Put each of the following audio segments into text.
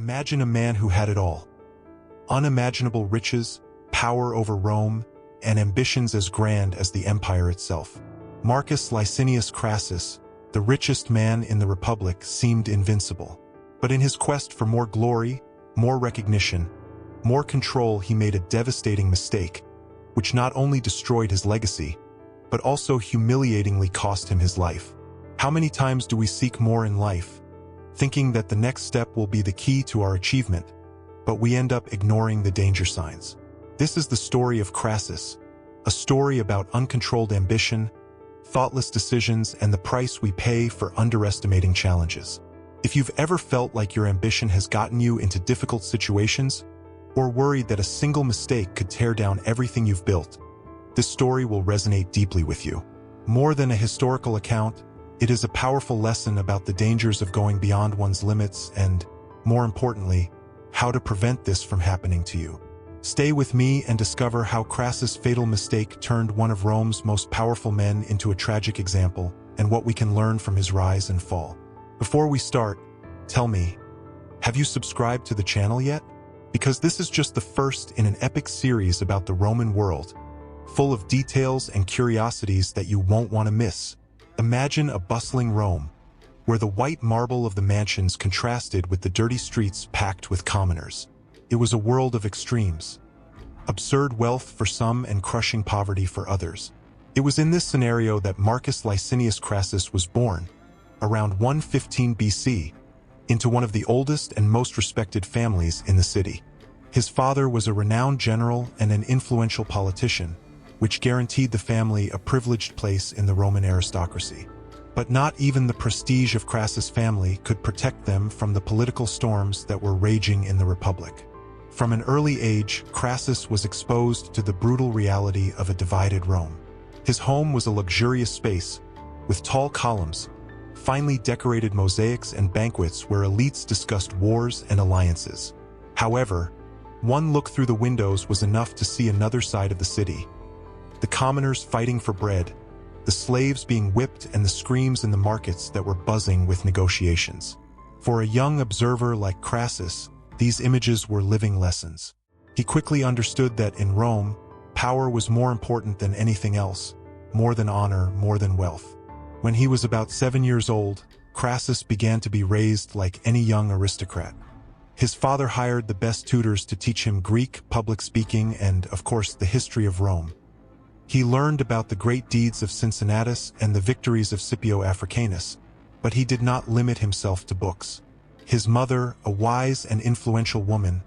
Imagine a man who had it all. Unimaginable riches, power over Rome, and ambitions as grand as the empire itself. Marcus Licinius Crassus, the richest man in the Republic, seemed invincible. But in his quest for more glory, more recognition, more control, he made a devastating mistake, which not only destroyed his legacy, but also humiliatingly cost him his life. How many times do we seek more in life, thinking that the next step will be the key to our achievement, but we end up ignoring the danger signs? This is the story of Crassus, a story about uncontrolled ambition, thoughtless decisions, and the price we pay for underestimating challenges. If you've ever felt like your ambition has gotten you into difficult situations, or worried that a single mistake could tear down everything you've built, this story will resonate deeply with you. More than a historical account, it is a powerful lesson about the dangers of going beyond one's limits and, more importantly, how to prevent this from happening to you. Stay with me and discover how Crassus' fatal mistake turned one of Rome's most powerful men into a tragic example, and what we can learn from his rise and fall. Before we start, tell me, have you subscribed to the channel yet? Because this is just the first in an epic series about the Roman world, full of details and curiosities that you won't want to miss. Imagine a bustling Rome, where the white marble of the mansions contrasted with the dirty streets packed with commoners. It was a world of extremes, absurd wealth for some and crushing poverty for others. It was in this scenario that Marcus Licinius Crassus was born, around 115 BC, into one of the oldest and most respected families in the city. His father was a renowned general and an influential politician, which guaranteed the family a privileged place in the Roman aristocracy. But not even the prestige of Crassus' family could protect them from the political storms that were raging in the Republic. From an early age, Crassus was exposed to the brutal reality of a divided Rome. His home was a luxurious space, with tall columns, finely decorated mosaics, and banquets where elites discussed wars and alliances. However, one look through the windows was enough to see another side of the city. The commoners fighting for bread, the slaves being whipped, and the screams in the markets that were buzzing with negotiations. For a young observer like Crassus, these images were living lessons. He quickly understood that in Rome, power was more important than anything else, more than honor, more than wealth. When he was about 7 years old, Crassus began to be raised like any young aristocrat. His father hired the best tutors to teach him Greek, public speaking, and, of course, the history of Rome. He learned about the great deeds of Cincinnatus and the victories of Scipio Africanus, but he did not limit himself to books. His mother, a wise and influential woman,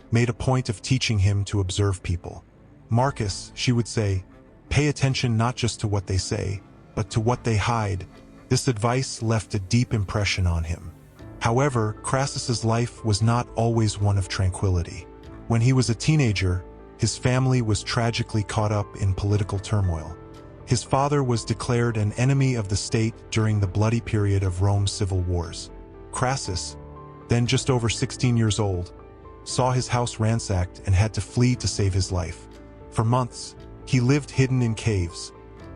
made a point of teaching him to observe people. "Marcus," she would say, "pay attention not just to what they say, but to what they hide." This advice left a deep impression on him. However, Crassus's life was not always one of tranquility. When he was a teenager, his family was tragically caught up in political turmoil. His father was declared an enemy of the state during the bloody period of Rome's civil wars. Crassus, then just over 16 years old, saw his house ransacked and had to flee to save his life. For months, he lived hidden in caves,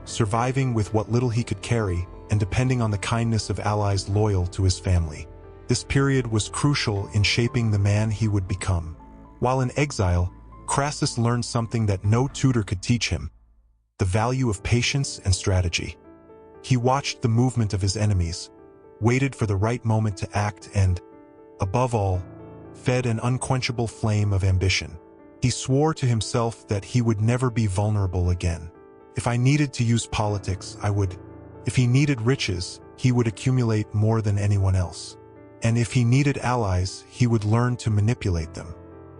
surviving with what little he could carry and depending on the kindness of allies loyal to his family. This period was crucial in shaping the man he would become. While in exile, Crassus learned something that no tutor could teach him: the value of patience and strategy. He watched the movement of his enemies, waited for the right moment to act, and, above all, fed an unquenchable flame of ambition. He swore to himself that he would never be vulnerable again. If I needed to use politics, I would. If he needed riches, he would accumulate more than anyone else. And if he needed allies, he would learn to manipulate them.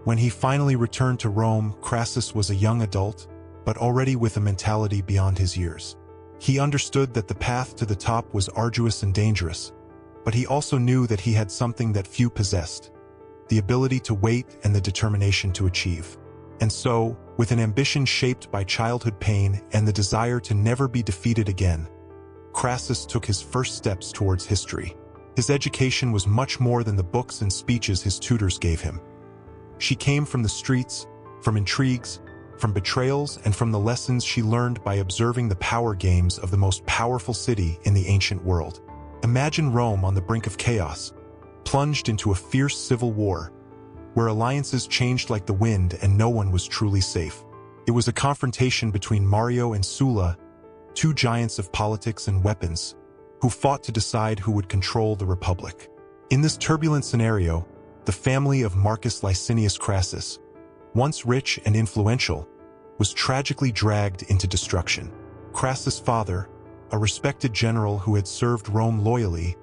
When he finally returned to Rome, Crassus was a young adult, but already with a mentality beyond his years. He understood that the path to the top was arduous and dangerous, but he also knew that he had something that few possessed: the ability to wait and the determination to achieve. And so, with an ambition shaped by childhood pain and the desire to never be defeated again, Crassus took his first steps towards history. His education was much more than the books and speeches his tutors gave him. She came from the streets, from intrigues, from betrayals, and from the lessons she learned by observing the power games of the most powerful city in the ancient world. Imagine Rome on the brink of chaos, plunged into a fierce civil war, where alliances changed like the wind and no one was truly safe. It was a confrontation between Mario and Sulla, two giants of politics and weapons, who fought to decide who would control the Republic. In this turbulent scenario, the family of Marcus Licinius Crassus, once rich and influential, was tragically dragged into destruction. Crassus' father, a respected general who had served Rome loyally,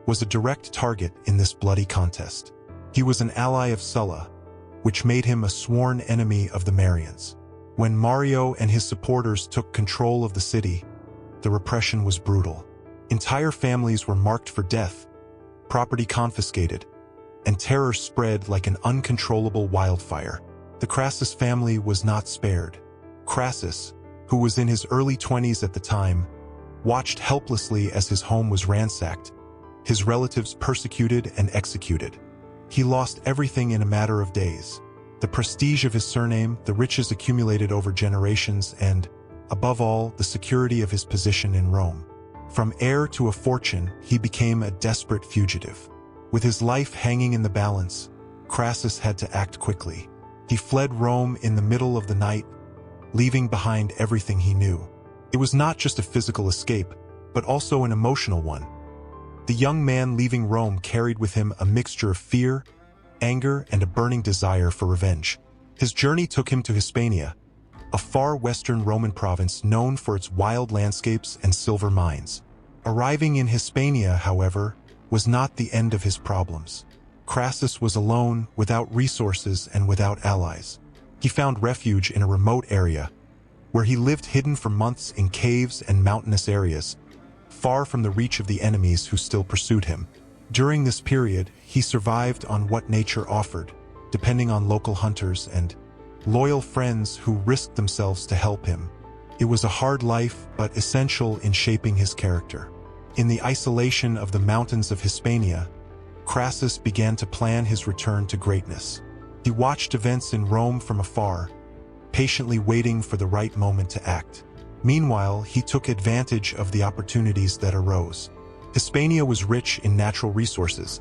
was a direct target in this bloody contest. He was an ally of Sulla, which made him a sworn enemy of the Marians. When Mario and his supporters took control of the city, the repression was brutal. Entire families were marked for death, property confiscated, and terror spread like an uncontrollable wildfire. The Crassus family was not spared. Crassus, who was in his early 20s at the time, watched helplessly as his home was ransacked, his relatives persecuted and executed. He lost everything in a matter of days. The prestige of his surname, the riches accumulated over generations, and, above all, the security of his position in Rome. From heir to a fortune, he became a desperate fugitive. With his life hanging in the balance, Crassus had to act quickly. He fled Rome in the middle of the night, leaving behind everything he knew. It was not just a physical escape, but also an emotional one. The young man leaving Rome carried with him a mixture of fear, anger, and a burning desire for revenge. His journey took him to Hispania, a far western Roman province known for its wild landscapes and silver mines. Arriving in Hispania, however, was not the end of his problems. Crassus was alone, without resources, and without allies. He found refuge in a remote area, where he lived hidden for months in caves and mountainous areas, far from the reach of the enemies who still pursued him. During this period, he survived on what nature offered, depending on local hunters and loyal friends who risked themselves to help him. It was a hard life, but essential in shaping his character. In the isolation of the mountains of Hispania, Crassus began to plan his return to greatness. He watched events in Rome from afar, patiently waiting for the right moment to act. Meanwhile, he took advantage of the opportunities that arose. Hispania was rich in natural resources,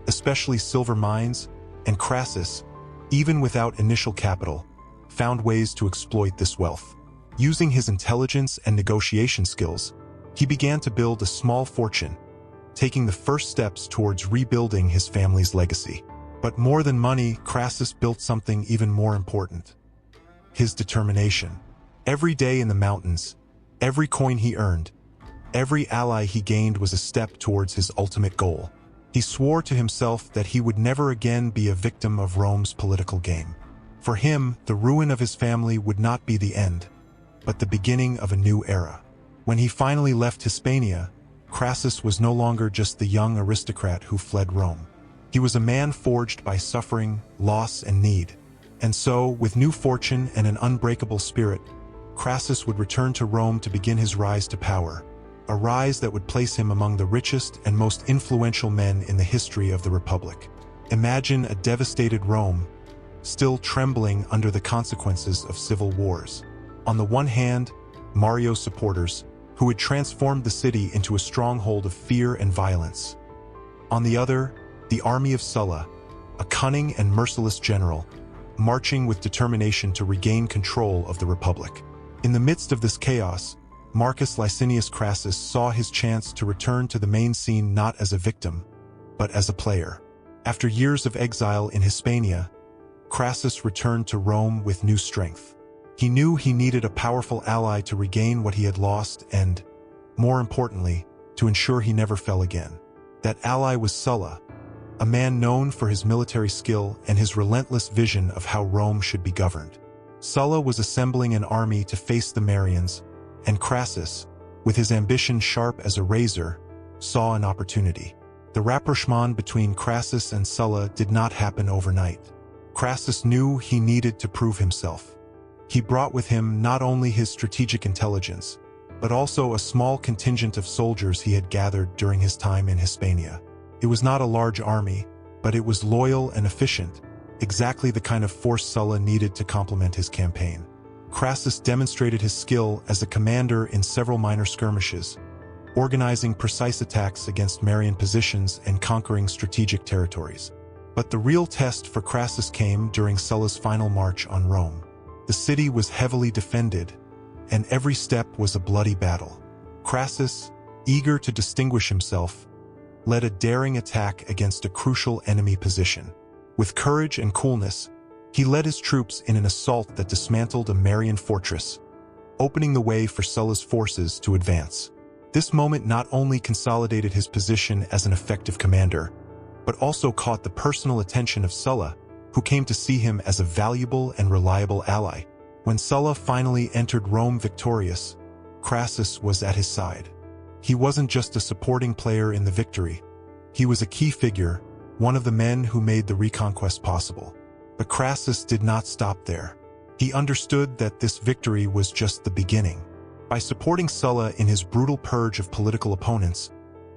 especially silver mines, and Crassus, even without initial capital, found ways to exploit this wealth. Using his intelligence and negotiation skills, he began to build a small fortune, taking the first steps towards rebuilding his family's legacy. But more than money, Crassus built something even more important: his determination. Every day in the mountains, every coin he earned, every ally he gained was a step towards his ultimate goal. He swore to himself that he would never again be a victim of Rome's political game. For him, the ruin of his family would not be the end, but the beginning of a new era. When he finally left Hispania, Crassus was no longer just the young aristocrat who fled Rome. He was a man forged by suffering, loss, and need. And so, with new fortune and an unbreakable spirit, Crassus would return to Rome to begin his rise to power, a rise that would place him among the richest and most influential men in the history of the Republic. Imagine a devastated Rome, still trembling under the consequences of civil wars. On the one hand, Mario's supporters, who had transformed the city into a stronghold of fear and violence. On the other, the army of Sulla, a cunning and merciless general, marching with determination to regain control of the Republic. In the midst of this chaos, Marcus Licinius Crassus saw his chance to return to the main scene not as a victim, but as a player. After years of exile in Hispania, Crassus returned to Rome with new strength. He knew he needed a powerful ally to regain what he had lost and, more importantly, to ensure he never fell again. That ally was Sulla, a man known for his military skill and his relentless vision of how Rome should be governed. Sulla was assembling an army to face the Marians, and Crassus, with his ambition sharp as a razor, saw an opportunity. The rapprochement between Crassus and Sulla did not happen overnight. Crassus knew he needed to prove himself. He brought with him not only his strategic intelligence, but also a small contingent of soldiers he had gathered during his time in Hispania. It was not a large army, but it was loyal and efficient, exactly the kind of force Sulla needed to complement his campaign. Crassus demonstrated his skill as a commander in several minor skirmishes, organizing precise attacks against Marian positions and conquering strategic territories. But the real test for Crassus came during Sulla's final march on Rome. The city was heavily defended, and every step was a bloody battle. Crassus, eager to distinguish himself, led a daring attack against a crucial enemy position. With courage and coolness, he led his troops in an assault that dismantled a Marian fortress, opening the way for Sulla's forces to advance. This moment not only consolidated his position as an effective commander, but also caught the personal attention of Sulla, who came to see him as a valuable and reliable ally. When Sulla finally entered Rome victorious, Crassus was at his side. He wasn't just a supporting player in the victory. He was a key figure, one of the men who made the reconquest possible. But Crassus did not stop there. He understood that this victory was just the beginning. By supporting Sulla in his brutal purge of political opponents,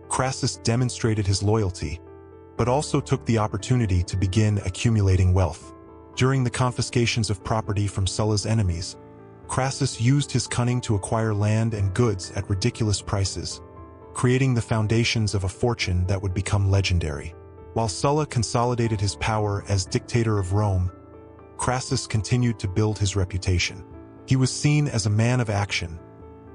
Crassus demonstrated his loyalty, but also took the opportunity to begin accumulating wealth. During the confiscations of property from Sulla's enemies, Crassus used his cunning to acquire land and goods at ridiculous prices, creating the foundations of a fortune that would become legendary. While Sulla consolidated his power as dictator of Rome, Crassus continued to build his reputation. He was seen as a man of action,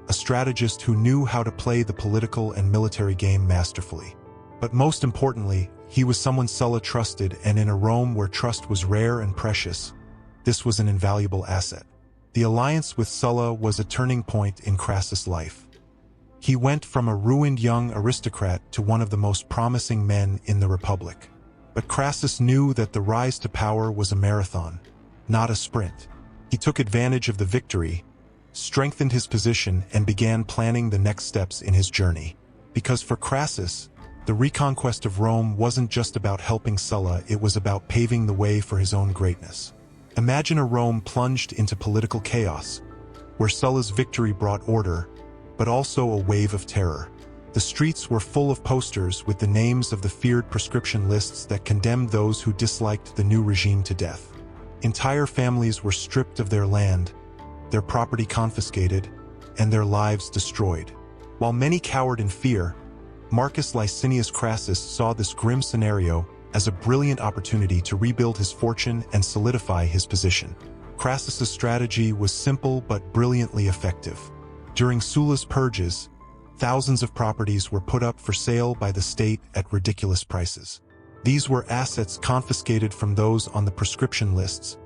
a strategist who knew how to play the political and military game masterfully. But most importantly, he was someone Sulla trusted, and in a Rome where trust was rare and precious, this was an invaluable asset. The alliance with Sulla was a turning point in Crassus' life. He went from a ruined young aristocrat to one of the most promising men in the Republic. But Crassus knew that the rise to power was a marathon, not a sprint. He took advantage of the victory, strengthened his position, and began planning the next steps in his journey. Because for Crassus, the reconquest of Rome wasn't just about helping Sulla, it was about paving the way for his own greatness. Imagine a Rome plunged into political chaos, where Sulla's victory brought order, but also a wave of terror. The streets were full of posters with the names of the feared proscription lists that condemned those who disliked the new regime to death. Entire families were stripped of their land, their property confiscated, and their lives destroyed. While many cowered in fear, Marcus Licinius Crassus saw this grim scenario as a brilliant opportunity to rebuild his fortune and solidify his position. Crassus's strategy was simple but brilliantly effective. During Sulla's purges, thousands of properties were put up for sale by the state at ridiculous prices. These were assets confiscated from those on the proscription lists,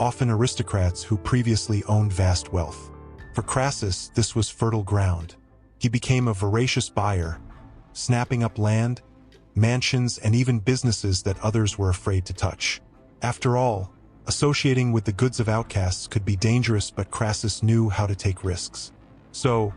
often aristocrats who previously owned vast wealth. For Crassus, this was fertile ground. He became a voracious buyer, snapping up land, mansions, and even businesses that others were afraid to touch. After all, associating with the goods of outcasts could be dangerous, but Crassus knew how to take risks. So,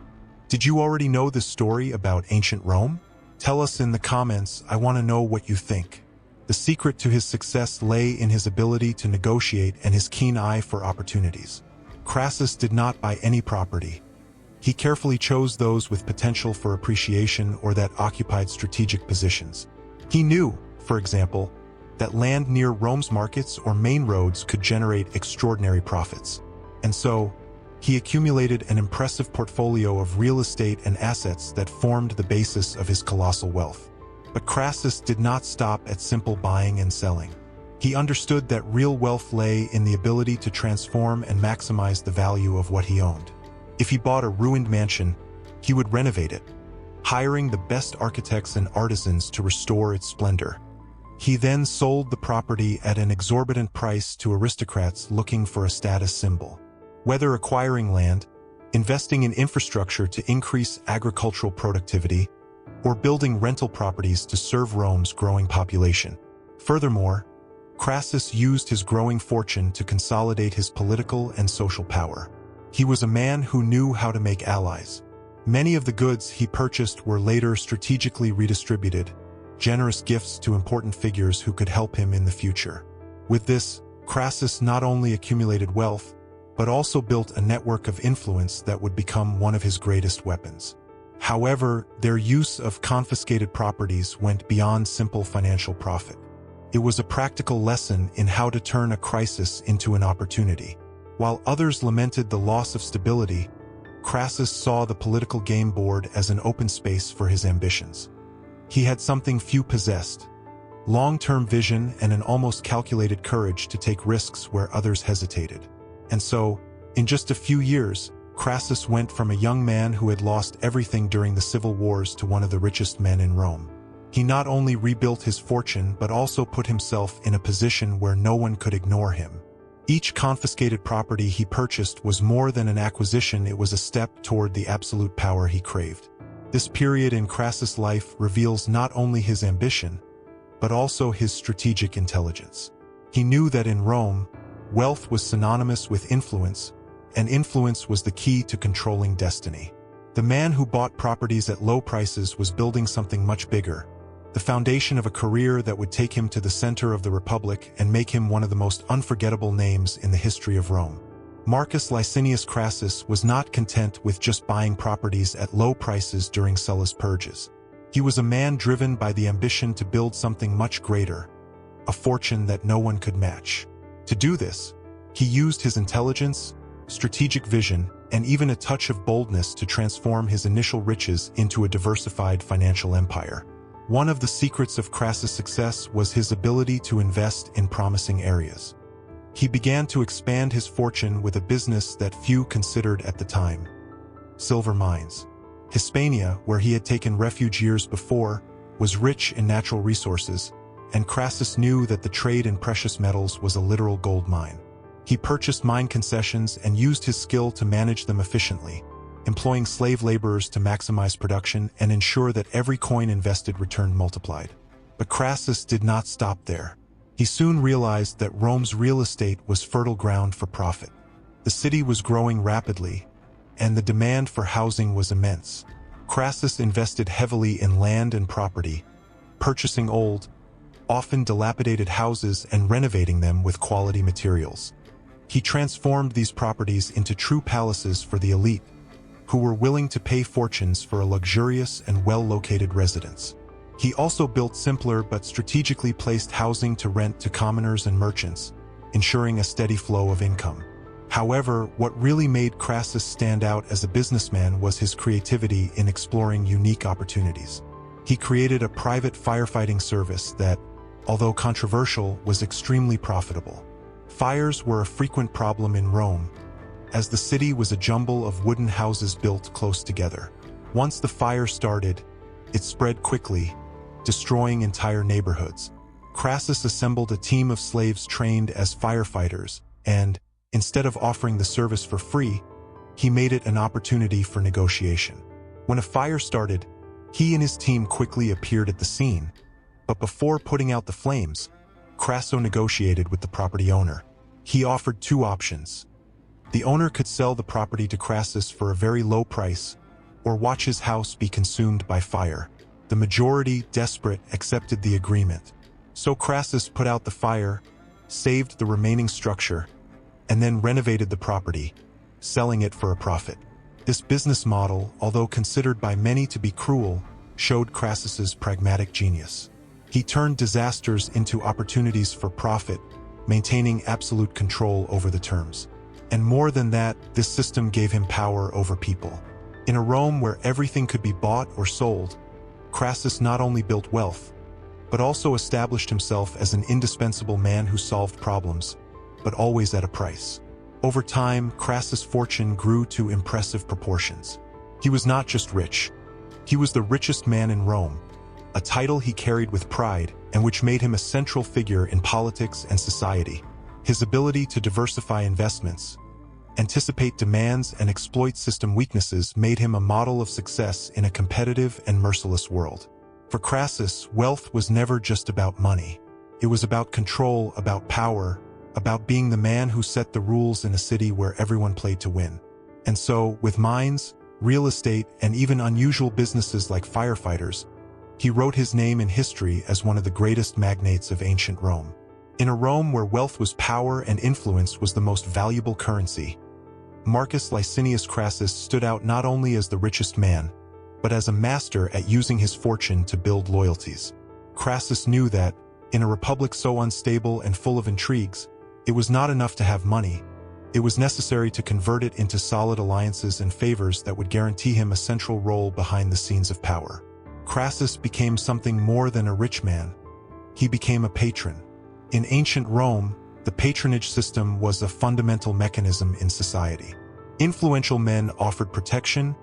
did you already know this story about ancient Rome? Tell us in the comments. I want to know what you think. The secret to his success lay in his ability to negotiate and his keen eye for opportunities. Crassus did not buy any property. He carefully chose those with potential for appreciation or that occupied strategic positions. He knew, for example, that land near Rome's markets or main roads could generate extraordinary profits. And so, he accumulated an impressive portfolio of real estate and assets that formed the basis of his colossal wealth. But Crassus did not stop at simple buying and selling. He understood that real wealth lay in the ability to transform and maximize the value of what he owned. If he bought a ruined mansion, he would renovate it, hiring the best architects and artisans to restore its splendor. He then sold the property at an exorbitant price to aristocrats looking for a status symbol. Whether acquiring land, investing in infrastructure to increase agricultural productivity, or building rental properties to serve Rome's growing population. Furthermore, Crassus used his growing fortune to consolidate his political and social power. He was a man who knew how to make allies. Many of the goods he purchased were later strategically redistributed, generous gifts to important figures who could help him in the future. With this, Crassus not only accumulated wealth, but also built a network of influence that would become one of his greatest weapons. However, their use of confiscated properties went beyond simple financial profit. It was a practical lesson in how to turn a crisis into an opportunity. While others lamented the loss of stability, Crassus saw the political game board as an open space for his ambitions. He had something few possessed: long-term vision and an almost calculated courage to take risks where others hesitated. And so, in just a few years, Crassus went from a young man who had lost everything during the civil wars to one of the richest men in Rome. He not only rebuilt his fortune but also put himself in a position where no one could ignore him. Each confiscated property he purchased was more than an acquisition, it was a step toward the absolute power he craved. This period in Crassus' life reveals not only his ambition, but also his strategic intelligence. He knew that in Rome, wealth was synonymous with influence, and influence was the key to controlling destiny. The man who bought properties at low prices was building something much bigger, the foundation of a career that would take him to the center of the Republic and make him one of the most unforgettable names in the history of Rome. Marcus Licinius Crassus was not content with just buying properties at low prices during Sulla's purges. He was a man driven by the ambition to build something much greater, a fortune that no one could match. To do this, he used his intelligence, strategic vision, and even a touch of boldness to transform his initial riches into a diversified financial empire. One of the secrets of Crassus' success was his ability to invest in promising areas. He began to expand his fortune with a business that few considered at the time: silver mines. Hispania, where he had taken refuge years before, was rich in natural resources, and Crassus knew that the trade in precious metals was a literal gold mine. He purchased mine concessions and used his skill to manage them efficiently, employing slave laborers to maximize production and ensure that every coin invested returned multiplied. But Crassus did not stop there. He soon realized that Rome's real estate was fertile ground for profit. The city was growing rapidly, and the demand for housing was immense. Crassus invested heavily in land and property, purchasing old, often dilapidated houses and renovating them with quality materials. He transformed these properties into true palaces for the elite, who were willing to pay fortunes for a luxurious and well-located residence. He also built simpler but strategically placed housing to rent to commoners and merchants, ensuring a steady flow of income. However, what really made Crassus stand out as a businessman was his creativity in exploring unique opportunities. He created a private firefighting service that, although controversial, was extremely profitable. Fires were a frequent problem in Rome, as the city was a jumble of wooden houses built close together. Once the fire started, it spread quickly, destroying entire neighborhoods. Crassus assembled a team of slaves trained as firefighters, and, instead of offering the service for free, he made it an opportunity for negotiation. When a fire started, he and his team quickly appeared at the scene, but before putting out the flames, Crassus negotiated with the property owner. He offered two options. The owner could sell the property to Crassus for a very low price, or watch his house be consumed by fire. The majority, desperate, accepted the agreement. So Crassus put out the fire, saved the remaining structure, and then renovated the property, selling it for a profit. This business model, although considered by many to be cruel, showed Crassus's pragmatic genius. He turned disasters into opportunities for profit, maintaining absolute control over the terms. And more than that, this system gave him power over people. In a Rome where everything could be bought or sold, Crassus not only built wealth, but also established himself as an indispensable man who solved problems, but always at a price. Over time, Crassus' fortune grew to impressive proportions. He was not just rich. He was the richest man in Rome, a title he carried with pride and which made him a central figure in politics and society. His ability to diversify investments, anticipate demands, and exploit system weaknesses made him a model of success in a competitive and merciless world. For Crassus, wealth was never just about money. It was about control, about power, about being the man who set the rules in a city where everyone played to win. And so, with mines, real estate, and even unusual businesses like firefighters, he wrote his name in history as one of the greatest magnates of ancient Rome. In a Rome where wealth was power and influence was the most valuable currency, Marcus Licinius Crassus stood out not only as the richest man, but as a master at using his fortune to build loyalties. Crassus knew that, in a republic so unstable and full of intrigues, it was not enough to have money. It was necessary to convert it into solid alliances and favors that would guarantee him a central role behind the scenes of power. Crassus became something more than a rich man. He became a patron. In ancient Rome, the patronage system was a fundamental mechanism in society. Influential men offered protection,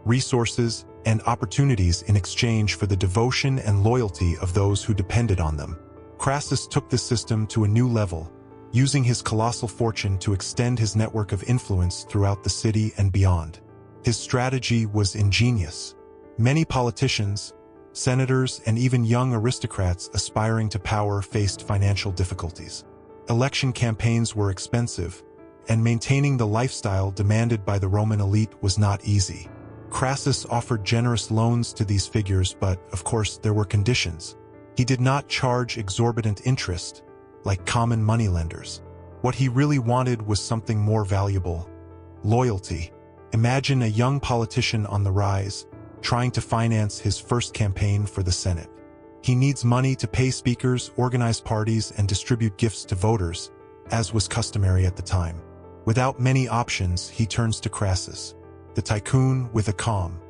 resources, and opportunities in exchange for the devotion and loyalty of those who depended on them. Crassus took this system to a new level, using his colossal fortune to extend his network of influence throughout the city and beyond. His strategy was ingenious. Many politicians, senators, and even young aristocrats aspiring to power faced financial difficulties. Election campaigns were expensive, and maintaining the lifestyle demanded by the Roman elite was not easy. Crassus offered generous loans to these figures, but, of course, there were conditions. He did not charge exorbitant interest, like common moneylenders. What he really wanted was something more valuable: loyalty. Imagine a young politician on the rise, trying to finance his first campaign for the Senate. He needs money to pay speakers, organize parties, and distribute gifts to voters, as was customary at the time. Without many options, he turns to Crassus, the tycoon, with a calm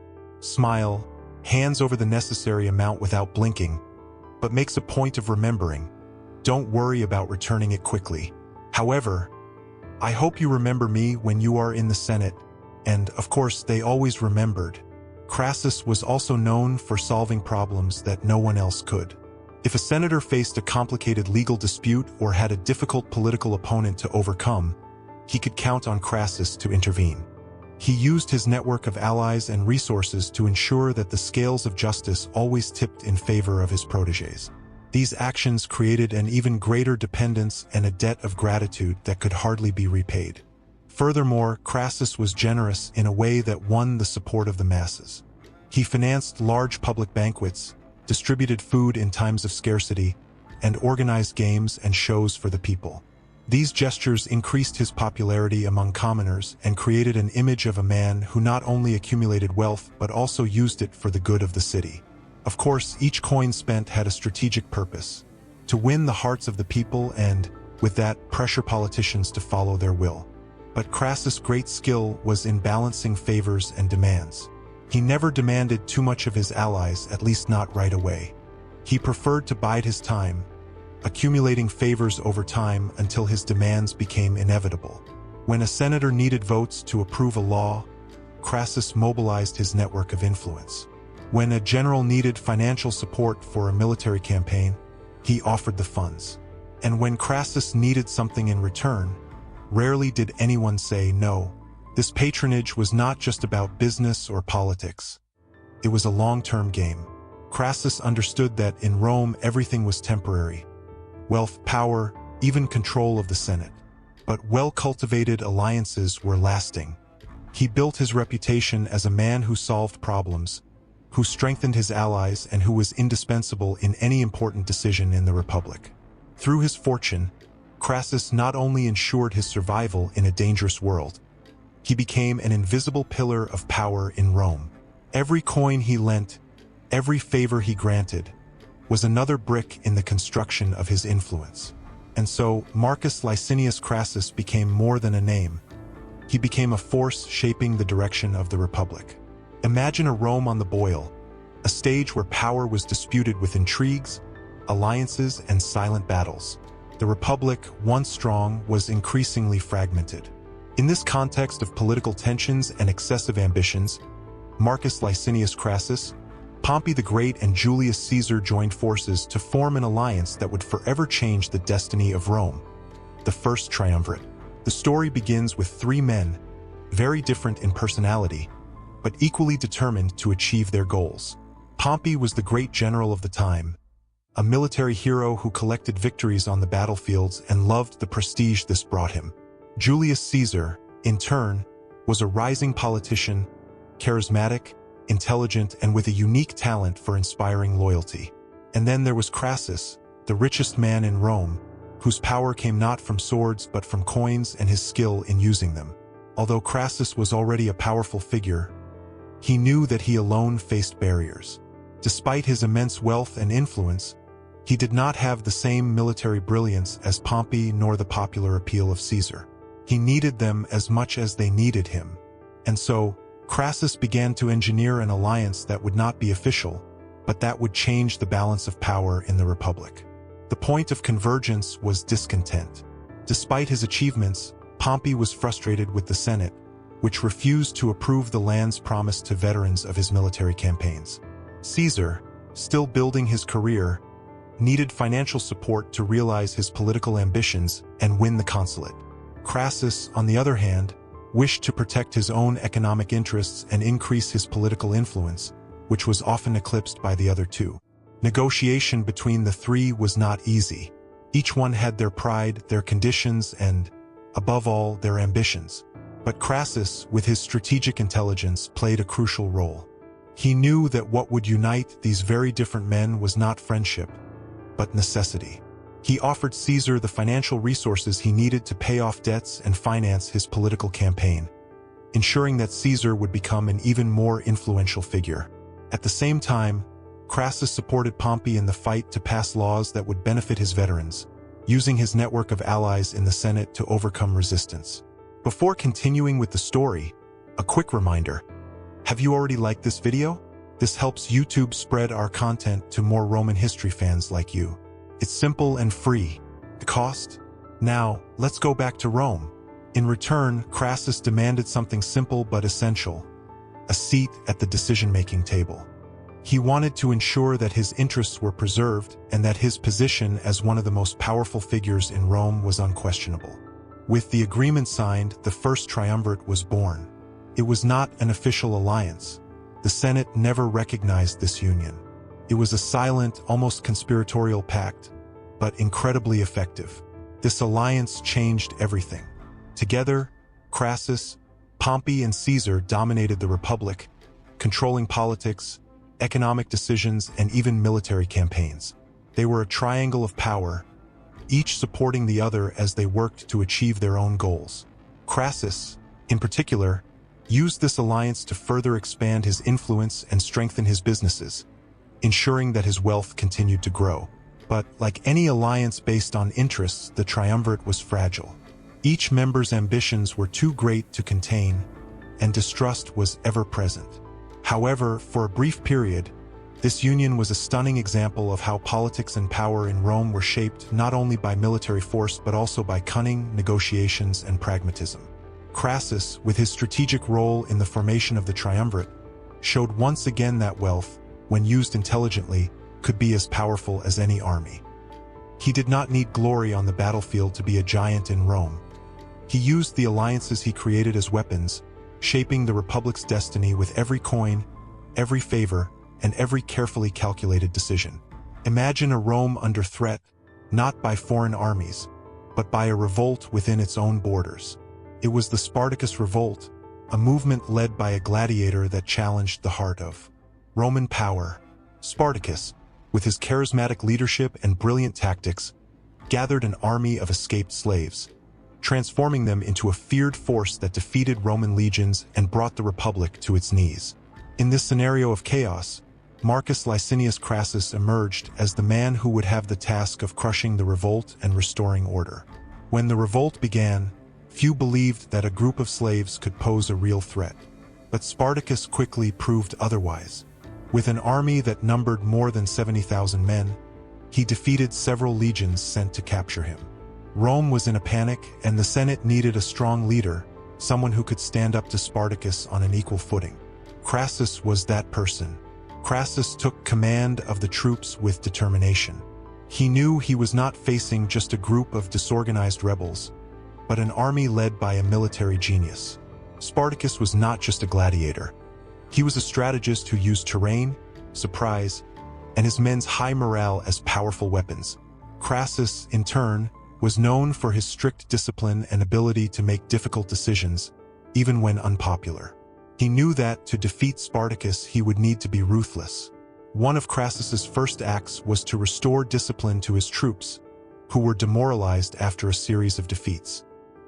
smile, hands over the necessary amount without blinking, but makes a point of remembering, "Don't worry about returning it quickly. However, I hope you remember me when you are in the Senate." And, of course, they always remembered. Crassus was also known for solving problems that no one else could. If a senator faced a complicated legal dispute or had a difficult political opponent to overcome, he could count on Crassus to intervene. He used his network of allies and resources to ensure that the scales of justice always tipped in favor of his protégés. These actions created an even greater dependence and a debt of gratitude that could hardly be repaid. Furthermore, Crassus was generous in a way that won the support of the masses. He financed large public banquets, distributed food in times of scarcity, and organized games and shows for the people. These gestures increased his popularity among commoners and created an image of a man who not only accumulated wealth but also used it for the good of the city. Of course, each coin spent had a strategic purpose: to win the hearts of the people and, with that, pressure politicians to follow their will. But Crassus' great skill was in balancing favors and demands. He never demanded too much of his allies, at least not right away. He preferred to bide his time, accumulating favors over time until his demands became inevitable. When a senator needed votes to approve a law, Crassus mobilized his network of influence. When a general needed financial support for a military campaign, he offered the funds. And when Crassus needed something in return, rarely did anyone say no. This patronage was not just about business or politics. It was a long-term game. Crassus understood that in Rome everything was temporary: wealth, power, even control of the Senate. But well-cultivated alliances were lasting. He built his reputation as a man who solved problems, who strengthened his allies, and who was indispensable in any important decision in the Republic. Through his fortune, Crassus not only ensured his survival in a dangerous world, he became an invisible pillar of power in Rome. Every coin he lent, every favor he granted, was another brick in the construction of his influence. And so, Marcus Licinius Crassus became more than a name. He became a force shaping the direction of the Republic. Imagine a Rome on the boil, a stage where power was disputed with intrigues, alliances, and silent battles. The Republic, once strong, was increasingly fragmented. In this context of political tensions and excessive ambitions, Marcus Licinius Crassus, Pompey the Great, and Julius Caesar joined forces to form an alliance that would forever change the destiny of Rome: the First Triumvirate. The story begins with three men, very different in personality, but equally determined to achieve their goals. Pompey was the great general of the time, a military hero who collected victories on the battlefields and loved the prestige this brought him. Julius Caesar, in turn, was a rising politician, charismatic, intelligent, and with a unique talent for inspiring loyalty. And then there was Crassus, the richest man in Rome, whose power came not from swords but from coins and his skill in using them. Although Crassus was already a powerful figure, he knew that he alone faced barriers. Despite his immense wealth and influence, he did not have the same military brilliance as Pompey nor the popular appeal of Caesar. He needed them as much as they needed him. And so, Crassus began to engineer an alliance that would not be official, but that would change the balance of power in the Republic. The point of convergence was discontent. Despite his achievements, Pompey was frustrated with the Senate, which refused to approve the lands promised to veterans of his military campaigns. Caesar, still building his career, needed financial support to realize his political ambitions and win the consulate. Crassus, on the other hand, wished to protect his own economic interests and increase his political influence, which was often eclipsed by the other two. Negotiation between the three was not easy. Each one had their pride, their conditions, and, above all, their ambitions. But Crassus, with his strategic intelligence, played a crucial role. He knew that what would unite these very different men was not friendship, but necessity. He offered Caesar the financial resources he needed to pay off debts and finance his political campaign, ensuring that Caesar would become an even more influential figure. At the same time, Crassus supported Pompey in the fight to pass laws that would benefit his veterans, using his network of allies in the Senate to overcome resistance. Before continuing with the story, a quick reminder. Have you already liked this video? This helps YouTube spread our content to more Roman history fans like you. It's simple and free. The cost? Now, let's go back to Rome. In return, Crassus demanded something simple but essential: a seat at the decision-making table. He wanted to ensure that his interests were preserved and that his position as one of the most powerful figures in Rome was unquestionable. With the agreement signed, the first triumvirate was born. It was not an official alliance. The Senate never recognized this union. It was a silent, almost conspiratorial pact, but incredibly effective. This alliance changed everything. Together, Crassus, Pompey, and Caesar dominated the Republic, controlling politics, economic decisions, and even military campaigns. They were a triangle of power, each supporting the other as they worked to achieve their own goals. Crassus, in particular, used this alliance to further expand his influence and strengthen his businesses, ensuring that his wealth continued to grow. But, like any alliance based on interests, the triumvirate was fragile. Each member's ambitions were too great to contain, and distrust was ever present. However, for a brief period, this union was a stunning example of how politics and power in Rome were shaped not only by military force but also by cunning, negotiations, and pragmatism. Crassus, with his strategic role in the formation of the triumvirate, showed once again that wealth, when used intelligently, could be as powerful as any army. He did not need glory on the battlefield to be a giant in Rome. He used the alliances he created as weapons, shaping the Republic's destiny with every coin, every favor, and every carefully calculated decision. Imagine a Rome under threat, not by foreign armies, but by a revolt within its own borders. It was the Spartacus Revolt, a movement led by a gladiator that challenged the heart of Roman power. Spartacus, with his charismatic leadership and brilliant tactics, gathered an army of escaped slaves, transforming them into a feared force that defeated Roman legions and brought the Republic to its knees. In this scenario of chaos, Marcus Licinius Crassus emerged as the man who would have the task of crushing the revolt and restoring order. When the revolt began, few believed that a group of slaves could pose a real threat. But Spartacus quickly proved otherwise. With an army that numbered more than 70,000 men, he defeated several legions sent to capture him. Rome was in a panic, and the Senate needed a strong leader, someone who could stand up to Spartacus on an equal footing. Crassus was that person. Crassus took command of the troops with determination. He knew he was not facing just a group of disorganized rebels, but an army led by a military genius. Spartacus was not just a gladiator. He was a strategist who used terrain, surprise, and his men's high morale as powerful weapons. Crassus, in turn, was known for his strict discipline and ability to make difficult decisions, even when unpopular. He knew that, to defeat Spartacus, he would need to be ruthless. One of Crassus's first acts was to restore discipline to his troops, who were demoralized after a series of defeats.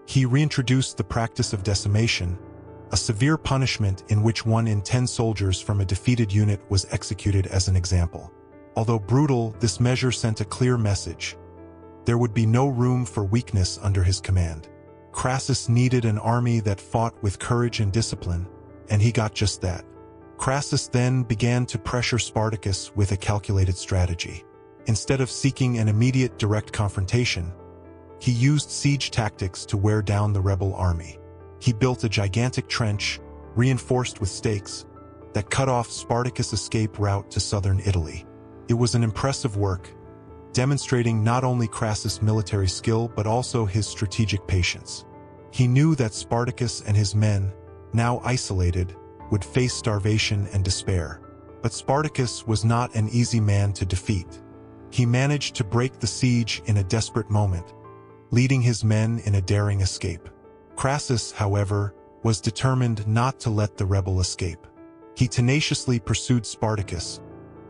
He reintroduced the practice of decimation, a severe punishment in which 1 in 10 soldiers from a defeated unit was executed as an example. Although brutal, this measure sent a clear message. There would be no room for weakness under his command. Crassus needed an army that fought with courage and discipline, and he got just that. Crassus then began to pressure Spartacus with a calculated strategy. Instead of seeking an immediate direct confrontation, he used siege tactics to wear down the rebel army. He built a gigantic trench, reinforced with stakes, that cut off Spartacus' escape route to southern Italy. It was an impressive work, demonstrating not only Crassus' military skill but also his strategic patience. He knew that Spartacus and his men, now isolated, would face starvation and despair. But Spartacus was not an easy man to defeat. He managed to break the siege in a desperate moment, leading his men in a daring escape. Crassus, however, was determined not to let the rebel escape. He tenaciously pursued Spartacus,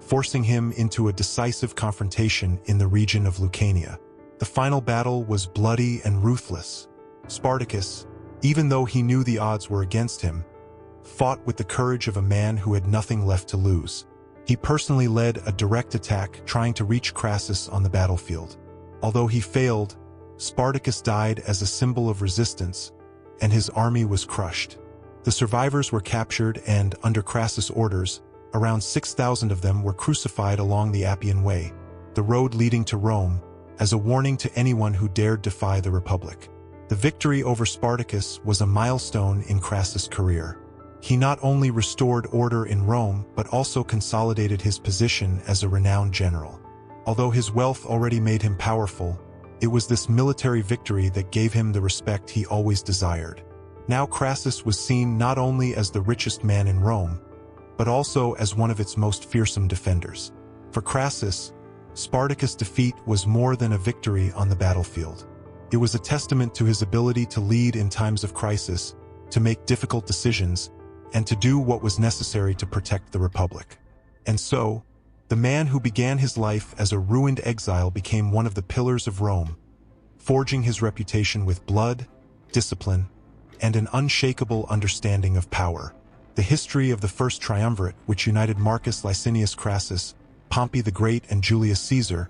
forcing him into a decisive confrontation in the region of Lucania. The final battle was bloody and ruthless. Spartacus, even though he knew the odds were against him, fought with the courage of a man who had nothing left to lose. He personally led a direct attack trying to reach Crassus on the battlefield. Although he failed, Spartacus died as a symbol of resistance, and his army was crushed. The survivors were captured and, under Crassus' orders, around 6,000 of them were crucified along the Appian Way, the road leading to Rome, as a warning to anyone who dared defy the Republic. The victory over Spartacus was a milestone in Crassus' career. He not only restored order in Rome but also consolidated his position as a renowned general. Although his wealth already made him powerful, it was this military victory that gave him the respect he always desired. Now Crassus was seen not only as the richest man in Rome, but also as one of its most fearsome defenders. For Crassus, Spartacus' defeat was more than a victory on the battlefield. It was a testament to his ability to lead in times of crisis, to make difficult decisions, and to do what was necessary to protect the Republic. And so, the man who began his life as a ruined exile became one of the pillars of Rome, forging his reputation with blood, discipline, and an unshakable understanding of power. The history of the First Triumvirate, which united Marcus Licinius Crassus, Pompey the Great, and Julius Caesar,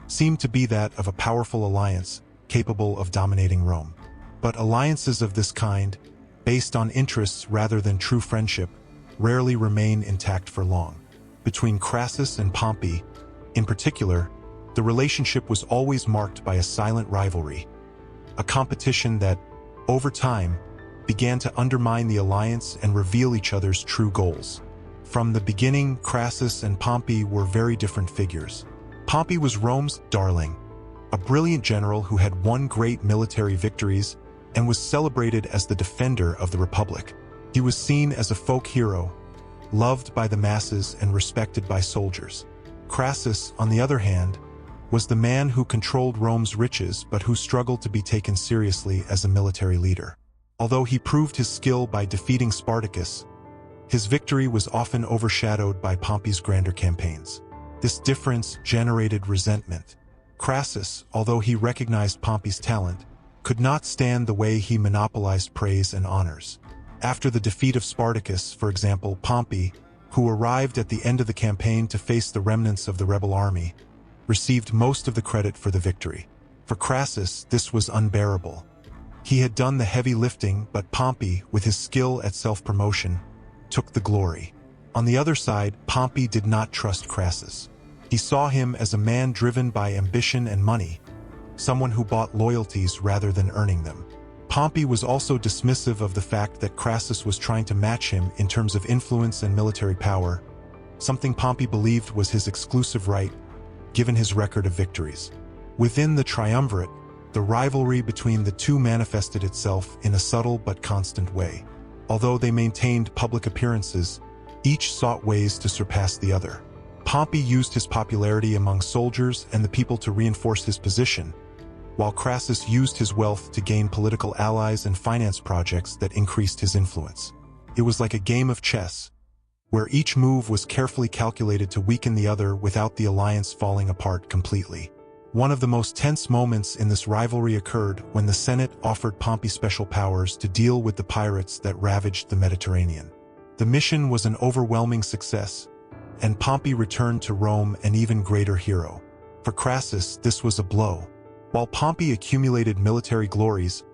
seemed to be that of a powerful alliance capable of dominating Rome. But alliances of this kind, based on interests rather than true friendship, rarely remain intact for long. Between Crassus and Pompey, in particular, the relationship was always marked by a silent rivalry, a competition that, over time, began to undermine the alliance and reveal each other's true goals. From the beginning, Crassus and Pompey were very different figures. Pompey was Rome's darling, a brilliant general who had won great military victories and was celebrated as the defender of the Republic. He was seen as a folk hero, loved by the masses and respected by soldiers. Crassus, on the other hand, was the man who controlled Rome's riches but who struggled to be taken seriously as a military leader. Although he proved his skill by defeating Spartacus, his victory was often overshadowed by Pompey's grander campaigns. This difference generated resentment. Crassus, although he recognized Pompey's talent, could not stand the way he monopolized praise and honors. After the defeat of Spartacus, for example, Pompey, who arrived at the end of the campaign to face the remnants of the rebel army, received most of the credit for the victory. For Crassus, this was unbearable. He had done the heavy lifting, but Pompey, with his skill at self-promotion, took the glory. On the other side, Pompey did not trust Crassus. He saw him as a man driven by ambition and money, someone who bought loyalties rather than earning them. Pompey was also dismissive of the fact that Crassus was trying to match him in terms of influence and military power, something Pompey believed was his exclusive right, given his record of victories. Within the triumvirate, the rivalry between the two manifested itself in a subtle but constant way. Although they maintained public appearances, each sought ways to surpass the other. Pompey used his popularity among soldiers and the people to reinforce his position, while Crassus used his wealth to gain political allies and finance projects that increased his influence. It was like a game of chess, where each move was carefully calculated to weaken the other without the alliance falling apart completely. One of the most tense moments in this rivalry occurred when the Senate offered Pompey special powers to deal with the pirates that ravaged the Mediterranean. The mission was an overwhelming success, and Pompey returned to Rome an even greater hero. For Crassus, this was a blow. While Pompey accumulated military glories,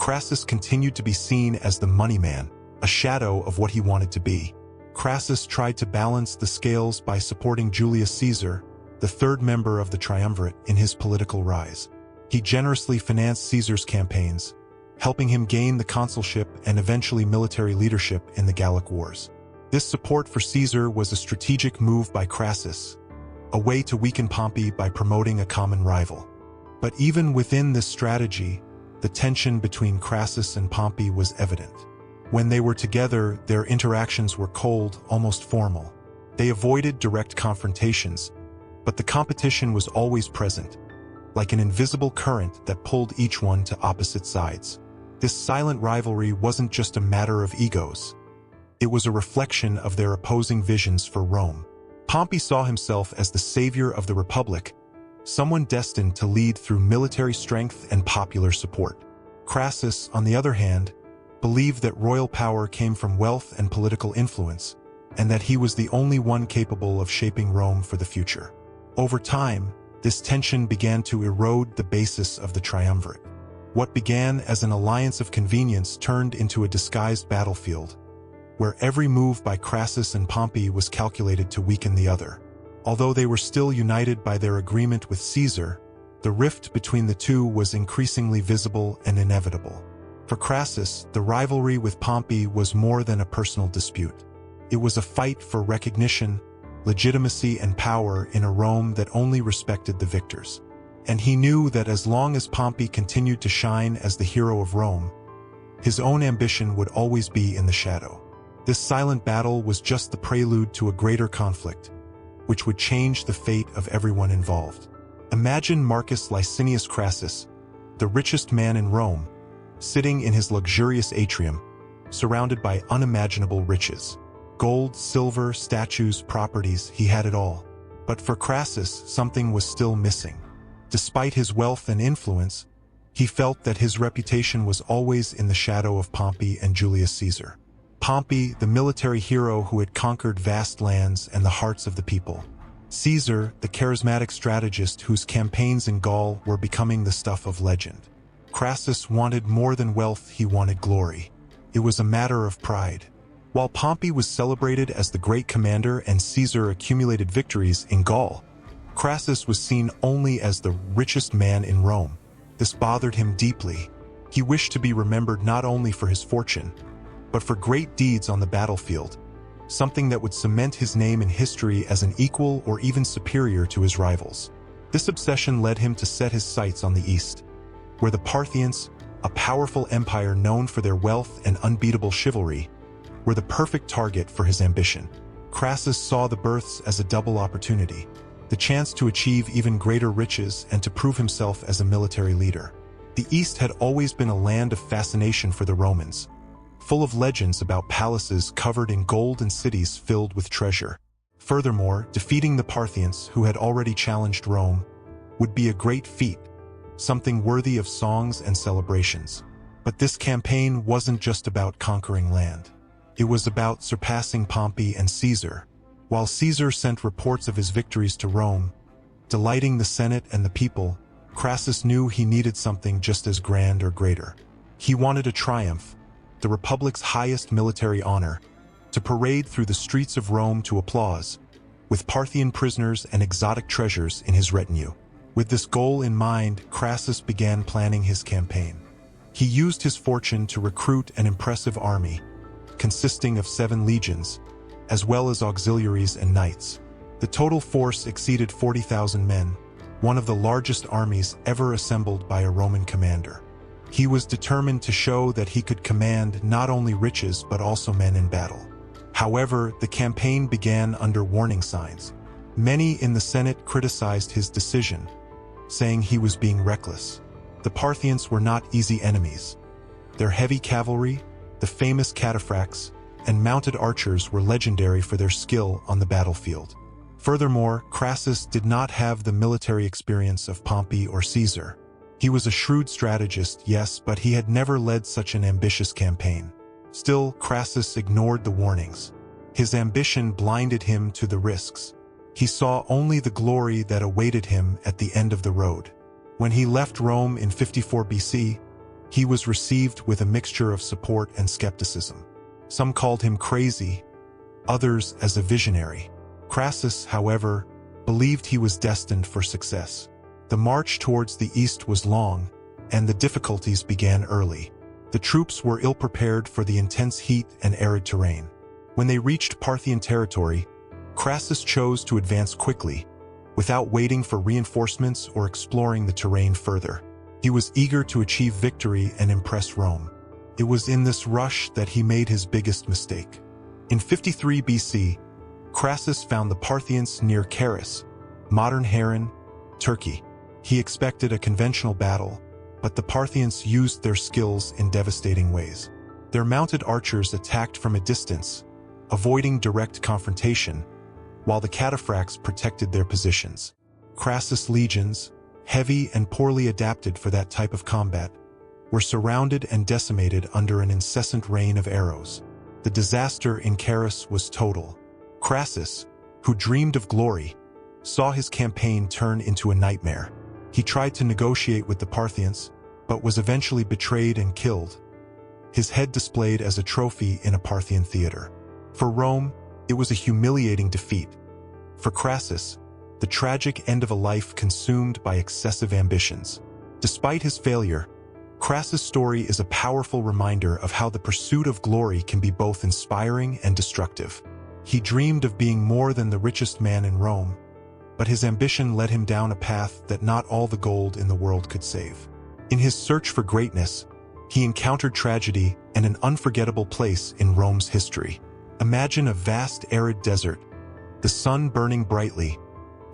Crassus continued to be seen as the money man, a shadow of what he wanted to be. Crassus tried to balance the scales by supporting Julius Caesar, the third member of the triumvirate, in his political rise. He generously financed Caesar's campaigns, helping him gain the consulship and eventually military leadership in the Gallic Wars. This support for Caesar was a strategic move by Crassus, a way to weaken Pompey by promoting a common rival. But even within this strategy, the tension between Crassus and Pompey was evident. When they were together, their interactions were cold, almost formal. They avoided direct confrontations, but the competition was always present, like an invisible current that pulled each one to opposite sides. This silent rivalry wasn't just a matter of egos. It was a reflection of their opposing visions for Rome. Pompey saw himself as the savior of the Republic, someone destined to lead through military strength and popular support. Crassus, on the other hand, believed that royal power came from wealth and political influence, and that he was the only one capable of shaping Rome for the future. Over time, this tension began to erode the basis of the triumvirate. What began as an alliance of convenience turned into a disguised battlefield, where every move by Crassus and Pompey was calculated to weaken the other. Although they were still united by their agreement with Caesar, the rift between the two was increasingly visible and inevitable. For Crassus, the rivalry with Pompey was more than a personal dispute. It was a fight for recognition, legitimacy, and power in a Rome that only respected the victors. And he knew that as long as Pompey continued to shine as the hero of Rome, his own ambition would always be in the shadow. This silent battle was just the prelude to a greater conflict, which would change the fate of everyone involved. Imagine Marcus Licinius Crassus, the richest man in Rome, sitting in his luxurious atrium, surrounded by unimaginable riches. Gold, silver, statues, properties, he had it all. But for Crassus, something was still missing. Despite his wealth and influence, he felt that his reputation was always in the shadow of Pompey and Julius Caesar. Pompey, the military hero who had conquered vast lands and the hearts of the people. Caesar, the charismatic strategist whose campaigns in Gaul were becoming the stuff of legend. Crassus wanted more than wealth, he wanted glory. It was a matter of pride. While Pompey was celebrated as the great commander and Caesar accumulated victories in Gaul, Crassus was seen only as the richest man in Rome. This bothered him deeply. He wished to be remembered not only for his fortune, but for great deeds on the battlefield, something that would cement his name in history as an equal or even superior to his rivals. This obsession led him to set his sights on the East, where the Parthians, a powerful empire known for their wealth and unbeatable chivalry, were the perfect target for his ambition. Crassus saw the births as a double opportunity, the chance to achieve even greater riches and to prove himself as a military leader. The East had always been a land of fascination for the Romans, full of legends about palaces covered in gold and cities filled with treasure. Furthermore, defeating the Parthians, who had already challenged Rome, would be a great feat, something worthy of songs and celebrations. But this campaign wasn't just about conquering land. It was about surpassing Pompey and Caesar. While Caesar sent reports of his victories to Rome, delighting the Senate and the people, Crassus knew he needed something just as grand or greater. He wanted a triumph, the Republic's highest military honor, to parade through the streets of Rome to applause, with Parthian prisoners and exotic treasures in his retinue. With this goal in mind, Crassus began planning his campaign. He used his fortune to recruit an impressive army, consisting of 7 legions, as well as auxiliaries and knights. The total force exceeded 40,000 men, one of the largest armies ever assembled by a Roman commander. He was determined to show that he could command not only riches but also men in battle. However, the campaign began under warning signs. Many in the Senate criticized his decision, saying he was being reckless. The Parthians were not easy enemies. Their heavy cavalry, the famous cataphracts, and mounted archers were legendary for their skill on the battlefield. Furthermore, Crassus did not have the military experience of Pompey or Caesar. He was a shrewd strategist, yes, but he had never led such an ambitious campaign. Still, Crassus ignored the warnings. His ambition blinded him to the risks. He saw only the glory that awaited him at the end of the road. When he left Rome in 54 BC, He was received with a mixture of support and skepticism. Some called him crazy, others as a visionary. Crassus, however, believed he was destined for success. The march towards the east was long, and the difficulties began early. The troops were ill-prepared for the intense heat and arid terrain. When they reached Parthian territory, Crassus chose to advance quickly, without waiting for reinforcements or exploring the terrain further. He was eager to achieve victory and impress Rome. It was in this rush that he made his biggest mistake. In 53 BC, Crassus found the Parthians near Caris, modern Harran, Turkey. He expected a conventional battle, but the Parthians used their skills in devastating ways. Their mounted archers attacked from a distance, avoiding direct confrontation, while the cataphracts protected their positions. Crassus' legions, heavy and poorly adapted for that type of combat, were surrounded and decimated under an incessant rain of arrows. The disaster in Caris was total. Crassus, who dreamed of glory, saw his campaign turn into a nightmare. He tried to negotiate with the Parthians, but was eventually betrayed and killed, his head displayed as a trophy in a Parthian theater. For Rome, it was a humiliating defeat. For Crassus, the tragic end of a life consumed by excessive ambitions. Despite his failure, Crassus' story is a powerful reminder of how the pursuit of glory can be both inspiring and destructive. He dreamed of being more than the richest man in Rome, but his ambition led him down a path that not all the gold in the world could save. In his search for greatness, he encountered tragedy and an unforgettable place in Rome's history. Imagine a vast arid desert, the sun burning brightly,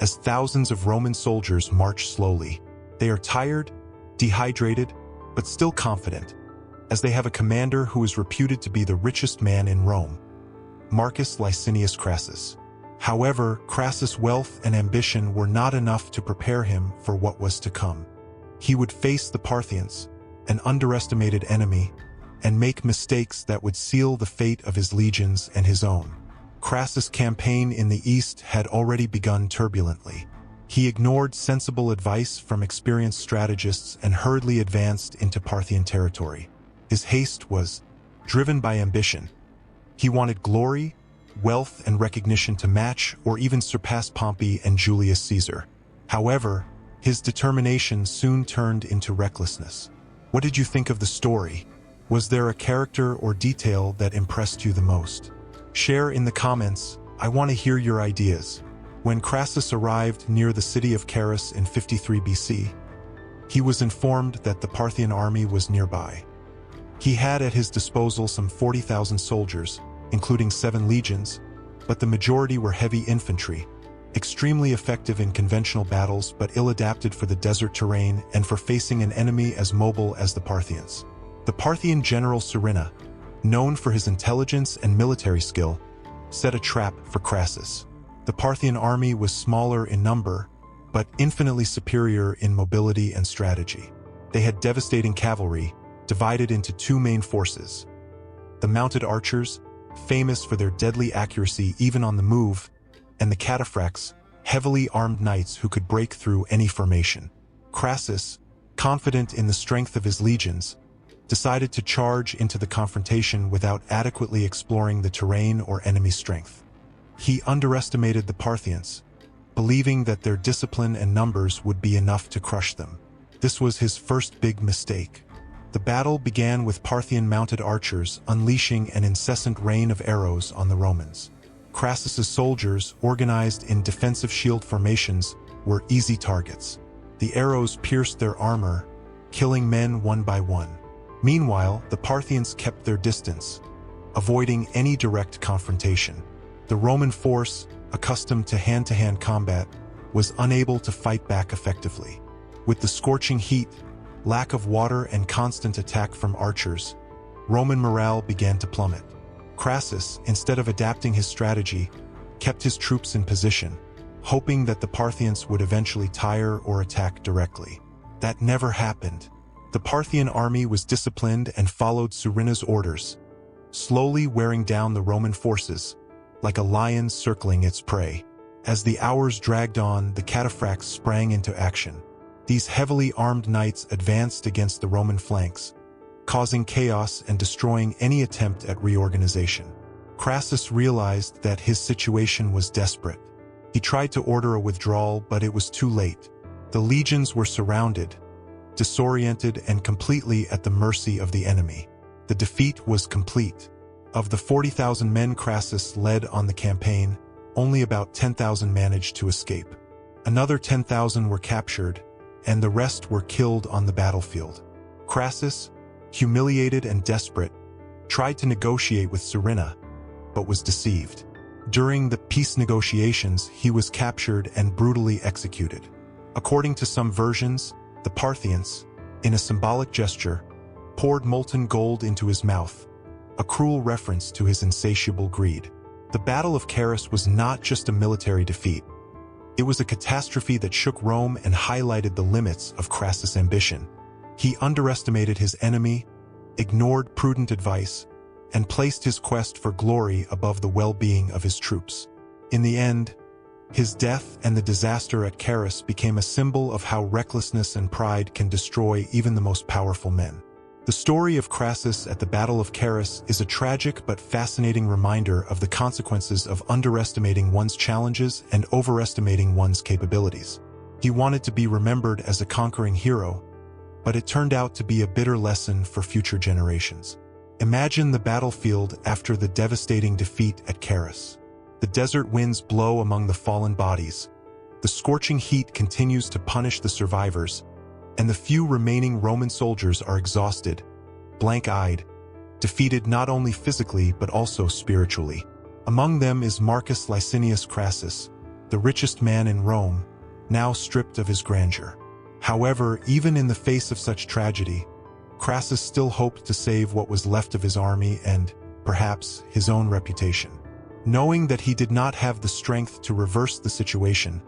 as thousands of Roman soldiers march slowly. They are tired, dehydrated, but still confident, as they have a commander who is reputed to be the richest man in Rome, Marcus Licinius Crassus. However, Crassus' wealth and ambition were not enough to prepare him for what was to come. He would face the Parthians, an underestimated enemy, and make mistakes that would seal the fate of his legions and his own. Crassus' campaign in the east had already begun turbulently. He ignored sensible advice from experienced strategists and hurriedly advanced into Parthian territory. His haste was driven by ambition. He wanted glory, wealth, and recognition to match or even surpass Pompey and Julius Caesar. However, his determination soon turned into recklessness. What did you think of the story? Was there a character or detail that impressed you the most? Share in the comments. I want to hear your ideas. When Crassus arrived near the city of Caris in 53 BC, he was informed that the Parthian army was nearby. He had at his disposal some 40,000 soldiers, including 7 legions, but the majority were heavy infantry, extremely effective in conventional battles but ill-adapted for the desert terrain and for facing an enemy as mobile as the Parthians. The Parthian general Surina, known for his intelligence and military skill, set a trap for Crassus. The Parthian army was smaller in number, but infinitely superior in mobility and strategy. They had devastating cavalry, divided into 2 main forces: the mounted archers, famous for their deadly accuracy even on the move, and the cataphracts, heavily armed knights who could break through any formation. Crassus, confident in the strength of his legions, decided to charge into the confrontation without adequately exploring the terrain or enemy strength. He underestimated the Parthians, believing that their discipline and numbers would be enough to crush them. This was his first big mistake. The battle began with Parthian mounted archers unleashing an incessant rain of arrows on the Romans. Crassus's soldiers, organized in defensive shield formations, were easy targets. The arrows pierced their armor, killing men one by one. Meanwhile, the Parthians kept their distance, avoiding any direct confrontation. The Roman force, accustomed to hand-to-hand combat, was unable to fight back effectively. With the scorching heat, lack of water, and constant attack from archers, Roman morale began to plummet. Crassus, instead of adapting his strategy, kept his troops in position, hoping that the Parthians would eventually tire or attack directly. That never happened. The Parthian army was disciplined and followed Surina's orders, slowly wearing down the Roman forces, like a lion circling its prey. As the hours dragged on, the cataphracts sprang into action. These heavily armed knights advanced against the Roman flanks, causing chaos and destroying any attempt at reorganization. Crassus realized that his situation was desperate. He tried to order a withdrawal, but it was too late. The legions were surrounded, disoriented, and completely at the mercy of the enemy. The defeat was complete. Of the 40,000 men Crassus led on the campaign, only about 10,000 managed to escape. Another 10,000 were captured, and the rest were killed on the battlefield. Crassus, humiliated and desperate, tried to negotiate with Surinna, but was deceived. During the peace negotiations, he was captured and brutally executed. According to some versions, the Parthians, in a symbolic gesture, poured molten gold into his mouth, a cruel reference to his insatiable greed. The Battle of Carus was not just a military defeat. It was a catastrophe that shook Rome and highlighted the limits of Crassus' ambition. He underestimated his enemy, ignored prudent advice, and placed his quest for glory above the well-being of his troops. In the end, his death and the disaster at Carus became a symbol of how recklessness and pride can destroy even the most powerful men. The story of Crassus at the Battle of Carus is a tragic but fascinating reminder of the consequences of underestimating one's challenges and overestimating one's capabilities. He wanted to be remembered as a conquering hero, but it turned out to be a bitter lesson for future generations. Imagine the battlefield after the devastating defeat at Carus. The desert winds blow among the fallen bodies. The scorching heat continues to punish the survivors, and the few remaining Roman soldiers are exhausted, blank-eyed, defeated not only physically but also spiritually. Among them is Marcus Licinius Crassus, the richest man in Rome, now stripped of his grandeur. However, even in the face of such tragedy, Crassus still hoped to save what was left of his army and, perhaps, his own reputation. Knowing that he did not have the strength to reverse the situation,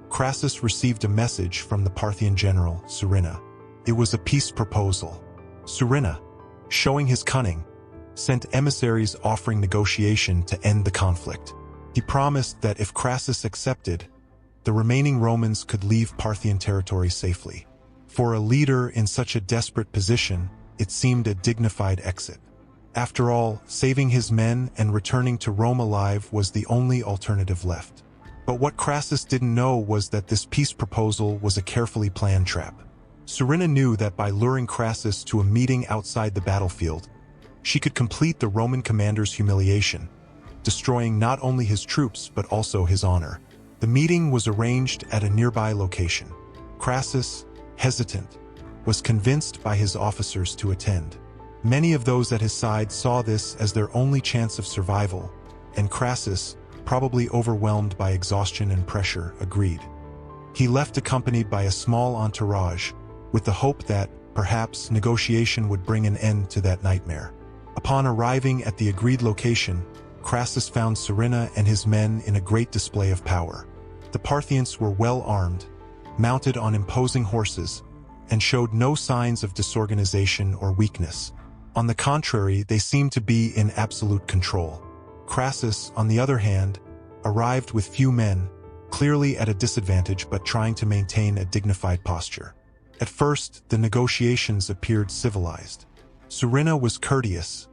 Crassus received a message from the Parthian general, Surinna. It was a peace proposal. Surinna, showing his cunning, sent emissaries offering negotiation to end the conflict. He promised that if Crassus accepted, the remaining Romans could leave Parthian territory safely. For a leader in such a desperate position, it seemed a dignified exit. After all, saving his men and returning to Rome alive was the only alternative left. But what Crassus didn't know was that this peace proposal was a carefully planned trap. Surinna knew that by luring Crassus to a meeting outside the battlefield, she could complete the Roman commander's humiliation, destroying not only his troops but also his honor. The meeting was arranged at a nearby location. Crassus, hesitant, was convinced by his officers to attend. Many of those at his side saw this as their only chance of survival, and Crassus, probably overwhelmed by exhaustion and pressure, agreed. He left accompanied by a small entourage, with the hope that, perhaps, negotiation would bring an end to that nightmare. Upon arriving at the agreed location, Crassus found Surinna and his men in a great display of power. The Parthians were well armed, mounted on imposing horses, and showed no signs of disorganization or weakness. On the contrary, they seemed to be in absolute control. Crassus, on the other hand, arrived with few men, clearly at a disadvantage but trying to maintain a dignified posture. At first, the negotiations appeared civilized. Surinna was courteous,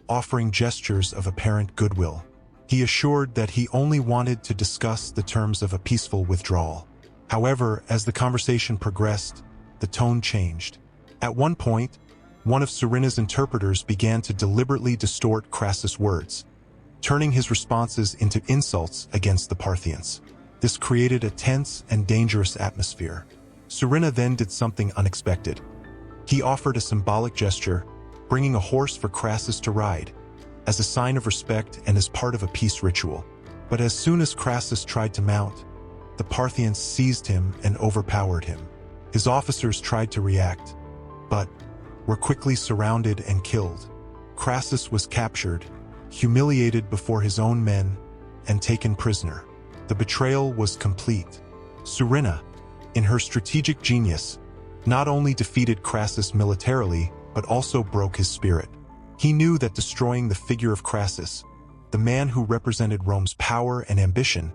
offering gestures of apparent goodwill. He assured that he only wanted to discuss the terms of a peaceful withdrawal. However, as the conversation progressed, the tone changed. At one point, one of Surinna's interpreters began to deliberately distort Crassus' words, turning his responses into insults against the Parthians. This created a tense and dangerous atmosphere. Surinna then did something unexpected. He offered a symbolic gesture, bringing a horse for Crassus to ride, as a sign of respect and as part of a peace ritual. But as soon as Crassus tried to mount, the Parthians seized him and overpowered him. His officers tried to react, but were quickly surrounded and killed. Crassus was captured, humiliated before his own men, and taken prisoner. The betrayal was complete. Surinna, in her strategic genius, not only defeated Crassus militarily, but also broke his spirit. He knew that destroying the figure of Crassus, the man who represented Rome's power and ambition,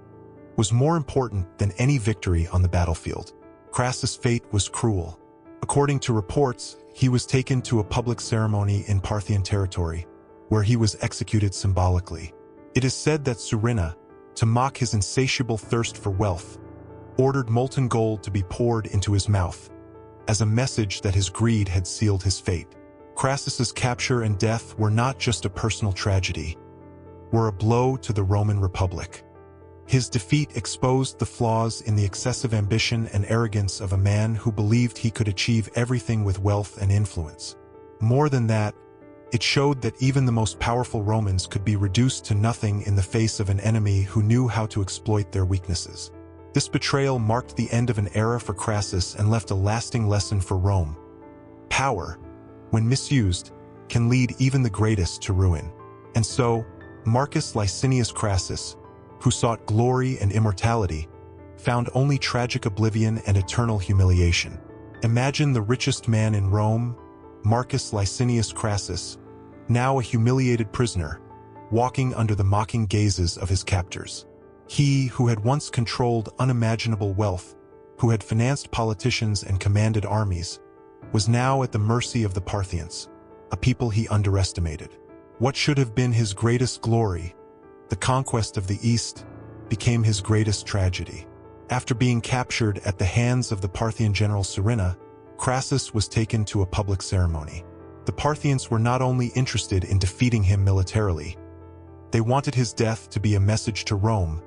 was more important than any victory on the battlefield. Crassus' fate was cruel. According to reports, he was taken to a public ceremony in Parthian territory, where he was executed symbolically. It is said that Surinna, to mock his insatiable thirst for wealth, ordered molten gold to be poured into his mouth, as a message that his greed had sealed his fate. Crassus's capture and death were not just a personal tragedy, were a blow to the Roman Republic. His defeat exposed the flaws in the excessive ambition and arrogance of a man who believed he could achieve everything with wealth and influence. More than that, it showed that even the most powerful Romans could be reduced to nothing in the face of an enemy who knew how to exploit their weaknesses. This betrayal marked the end of an era for Crassus and left a lasting lesson for Rome. Power, when misused, can lead even the greatest to ruin. And so, Marcus Licinius Crassus, who sought glory and immortality, found only tragic oblivion and eternal humiliation. Imagine the richest man in Rome, Marcus Licinius Crassus, now a humiliated prisoner, walking under the mocking gazes of his captors. He, who had once controlled unimaginable wealth, who had financed politicians and commanded armies, was now at the mercy of the Parthians, a people he underestimated. What should have been his greatest glory, the conquest of the East, became his greatest tragedy. After being captured at the hands of the Parthian general Surinna, Crassus was taken to a public ceremony. The Parthians were not only interested in defeating him militarily, they wanted his death to be a message to Rome,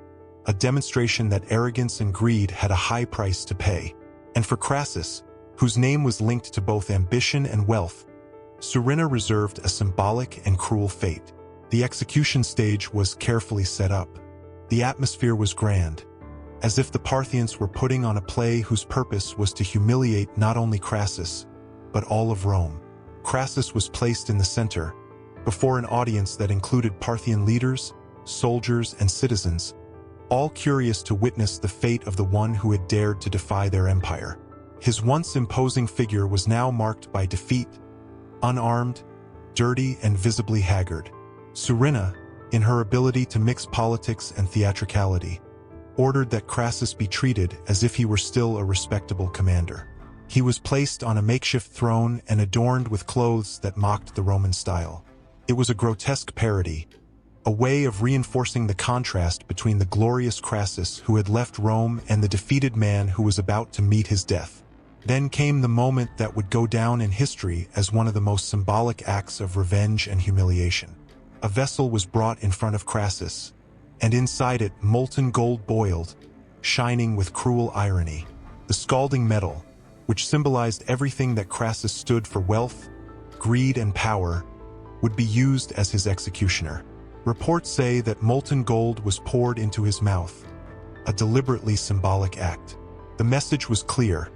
a demonstration that arrogance and greed had a high price to pay. And for Crassus, whose name was linked to both ambition and wealth, Surinna reserved a symbolic and cruel fate. The execution stage was carefully set up. The atmosphere was grand, as if the Parthians were putting on a play whose purpose was to humiliate not only Crassus, but all of Rome. Crassus was placed in the center, before an audience that included Parthian leaders, soldiers, and citizens, all curious to witness the fate of the one who had dared to defy their empire. His once imposing figure was now marked by defeat, unarmed, dirty, and visibly haggard. Surinna, in her ability to mix politics and theatricality, ordered that Crassus be treated as if he were still a respectable commander. He was placed on a makeshift throne and adorned with clothes that mocked the Roman style. It was a grotesque parody, a way of reinforcing the contrast between the glorious Crassus who had left Rome and the defeated man who was about to meet his death. Then came the moment that would go down in history as one of the most symbolic acts of revenge and humiliation. A vessel was brought in front of Crassus, and inside it molten gold boiled, shining with cruel irony. The scalding metal, which symbolized everything that Crassus stood for: wealth, greed, and power, would be used as his executioner. Reports say that molten gold was poured into his mouth, a deliberately symbolic act. The message was clear.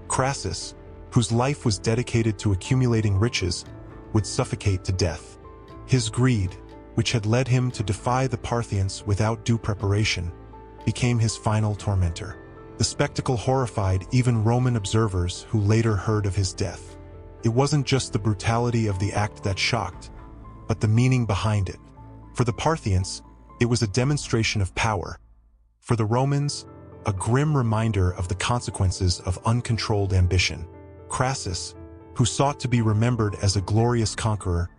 Crassus, whose life was dedicated to accumulating riches, would suffocate to death. His greed, which had led him to defy the Parthians without due preparation, became his final tormentor. The spectacle horrified even Roman observers who later heard of his death. It wasn't just the brutality of the act that shocked, but the meaning behind it. For the Parthians, it was a demonstration of power. For the Romans, a grim reminder of the consequences of uncontrolled ambition. Crassus, who sought to be remembered as a glorious conqueror,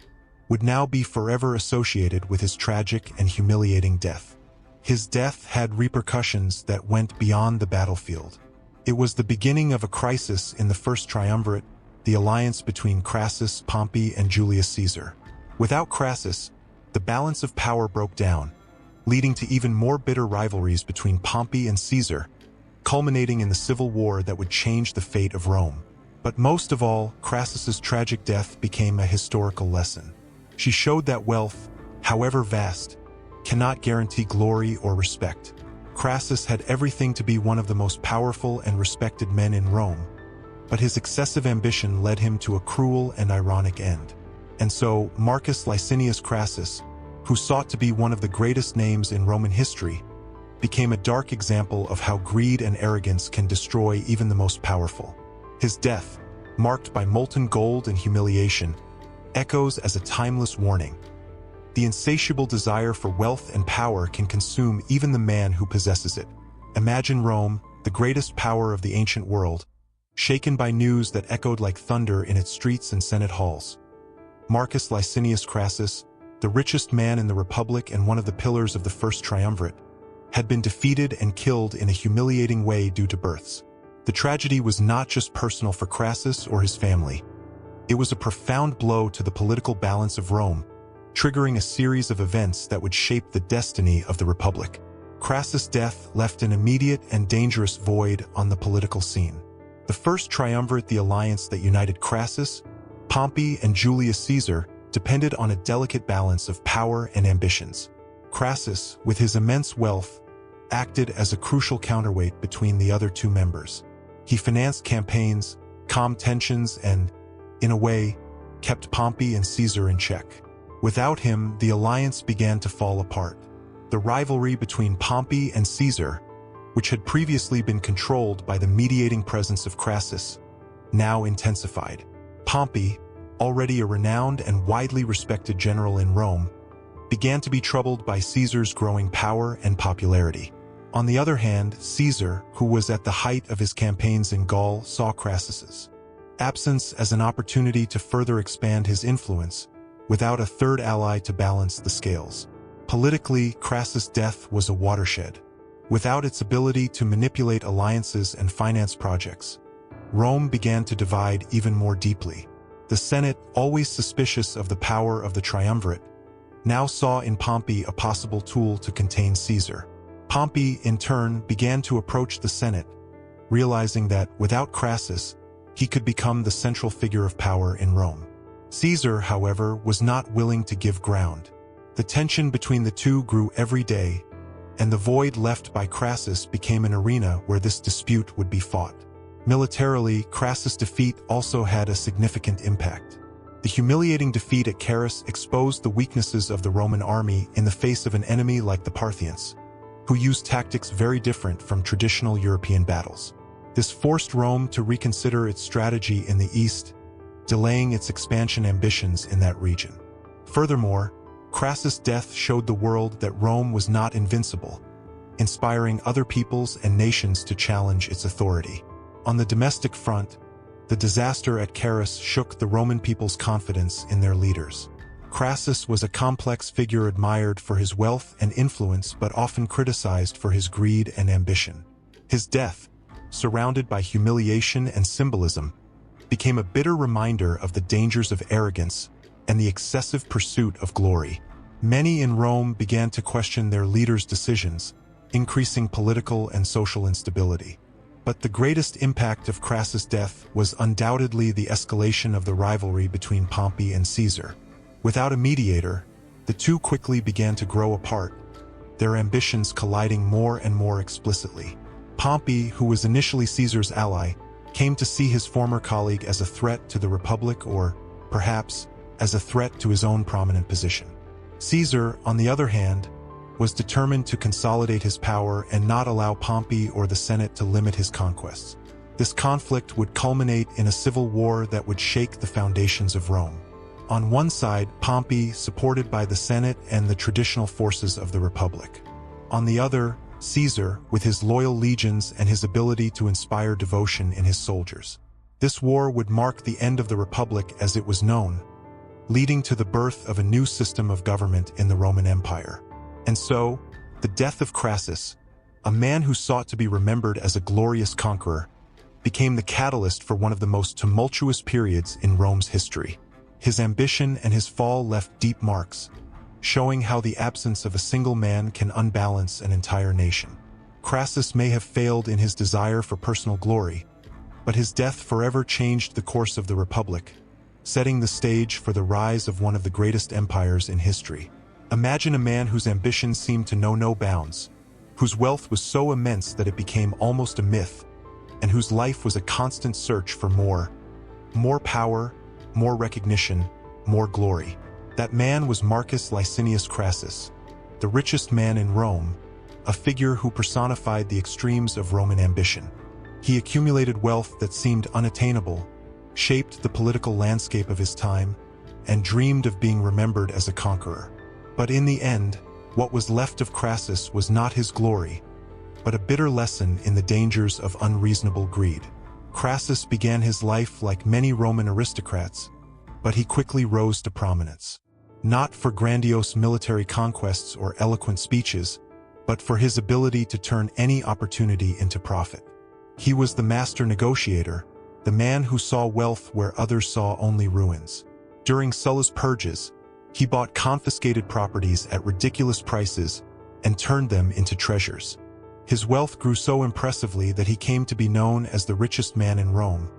would now be forever associated with his tragic and humiliating death. His death had repercussions that went beyond the battlefield. It was the beginning of a crisis in the First Triumvirate, the alliance between Crassus, Pompey, and Julius Caesar. Without Crassus, the balance of power broke down, leading to even more bitter rivalries between Pompey and Caesar, culminating in the civil war that would change the fate of Rome. But most of all, Crassus's tragic death became a historical lesson. She showed that wealth, however vast, cannot guarantee glory or respect. Crassus had everything to be one of the most powerful and respected men in Rome, but his excessive ambition led him to a cruel and ironic end. And so, Marcus Licinius Crassus, who sought to be one of the greatest names in Roman history, became a dark example of how greed and arrogance can destroy even the most powerful. His death, marked by molten gold and humiliation, echoes as a timeless warning. The insatiable desire for wealth and power can consume even the man who possesses it. Imagine Rome, the greatest power of the ancient world, shaken by news that echoed like thunder in its streets and Senate halls. Marcus Licinius Crassus, the richest man in the Republic and one of the pillars of the First Triumvirate, had been defeated and killed in a humiliating way due to births. The tragedy was not just personal for Crassus or his family. It was a profound blow to the political balance of Rome, triggering a series of events that would shape the destiny of the Republic. Crassus' death left an immediate and dangerous void on the political scene. The First Triumvirate, the alliance that united Crassus, Pompey, and Julius Caesar, depended on a delicate balance of power and ambitions. Crassus, with his immense wealth, acted as a crucial counterweight between the other two members. He financed campaigns, calmed tensions, and, in a way, kept Pompey and Caesar in check. Without him, the alliance began to fall apart. The rivalry between Pompey and Caesar, which had previously been controlled by the mediating presence of Crassus, now intensified. Pompey, already a renowned and widely respected general in Rome, began to be troubled by Caesar's growing power and popularity. On the other hand, Caesar, who was at the height of his campaigns in Gaul, saw Crassus's absence as an opportunity to further expand his influence, without a third ally to balance the scales. Politically, Crassus' death was a watershed. Without its ability to manipulate alliances and finance projects, Rome began to divide even more deeply. The Senate, always suspicious of the power of the triumvirate, now saw in Pompey a possible tool to contain Caesar. Pompey, in turn, began to approach the Senate, realizing that, without Crassus, he could become the central figure of power in Rome. Caesar, however, was not willing to give ground. The tension between the two grew every day, and the void left by Crassus became an arena where this dispute would be fought. Militarily, Crassus' defeat also had a significant impact. The humiliating defeat at Carus exposed the weaknesses of the Roman army in the face of an enemy like the Parthians, who used tactics very different from traditional European battles. This forced Rome to reconsider its strategy in the east, delaying its expansion ambitions in that region. Furthermore, Crassus' death showed the world that Rome was not invincible, inspiring other peoples and nations to challenge its authority. On the domestic front, the disaster at Carus shook the Roman people's confidence in their leaders. Crassus was a complex figure admired for his wealth and influence but often criticized for his greed and ambition. His death, surrounded by humiliation and symbolism, became a bitter reminder of the dangers of arrogance and the excessive pursuit of glory. Many in Rome began to question their leaders' decisions, increasing political and social instability. But the greatest impact of Crassus' death was undoubtedly the escalation of the rivalry between Pompey and Caesar. Without a mediator, the two quickly began to grow apart, their ambitions colliding more and more explicitly. Pompey, who was initially Caesar's ally, came to see his former colleague as a threat to the Republic or, perhaps, as a threat to his own prominent position. Caesar, on the other hand, was determined to consolidate his power and not allow Pompey or the Senate to limit his conquests. This conflict would culminate in a civil war that would shake the foundations of Rome. On one side, Pompey, supported by the Senate and the traditional forces of the Republic. On the other, Caesar, with his loyal legions and his ability to inspire devotion in his soldiers. This war would mark the end of the Republic as it was known, leading to the birth of a new system of government in the Roman Empire. And so, the death of Crassus, a man who sought to be remembered as a glorious conqueror, became the catalyst for one of the most tumultuous periods in Rome's history. His ambition and his fall left deep marks, showing how the absence of a single man can unbalance an entire nation. Crassus may have failed in his desire for personal glory, but his death forever changed the course of the Republic, setting the stage for the rise of one of the greatest empires in history. Imagine a man whose ambition seemed to know no bounds, whose wealth was so immense that it became almost a myth, and whose life was a constant search for more power, more recognition, more glory. That man was Marcus Licinius Crassus, the richest man in Rome, a figure who personified the extremes of Roman ambition. He accumulated wealth that seemed unattainable, shaped the political landscape of his time, and dreamed of being remembered as a conqueror. But in the end, what was left of Crassus was not his glory, but a bitter lesson in the dangers of unreasonable greed. Crassus began his life like many Roman aristocrats, but he quickly rose to prominence. Not for grandiose military conquests or eloquent speeches, but for his ability to turn any opportunity into profit. He was the master negotiator, the man who saw wealth where others saw only ruins. During Sulla's purges, he bought confiscated properties at ridiculous prices and turned them into treasures. His wealth grew so impressively that he came to be known as the richest man in Rome,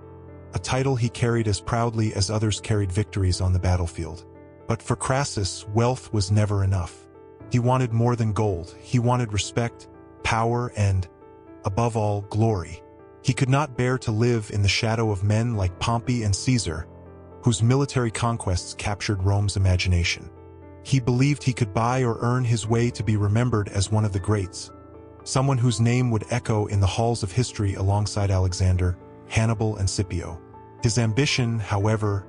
a title he carried as proudly as others carried victories on the battlefield. But for Crassus, wealth was never enough. He wanted more than gold. He wanted respect, power, and, above all, glory. He could not bear to live in the shadow of men like Pompey and Caesar, whose military conquests captured Rome's imagination. He believed he could buy or earn his way to be remembered as one of the greats, someone whose name would echo in the halls of history alongside Alexander, Hannibal, and Scipio. His ambition, however,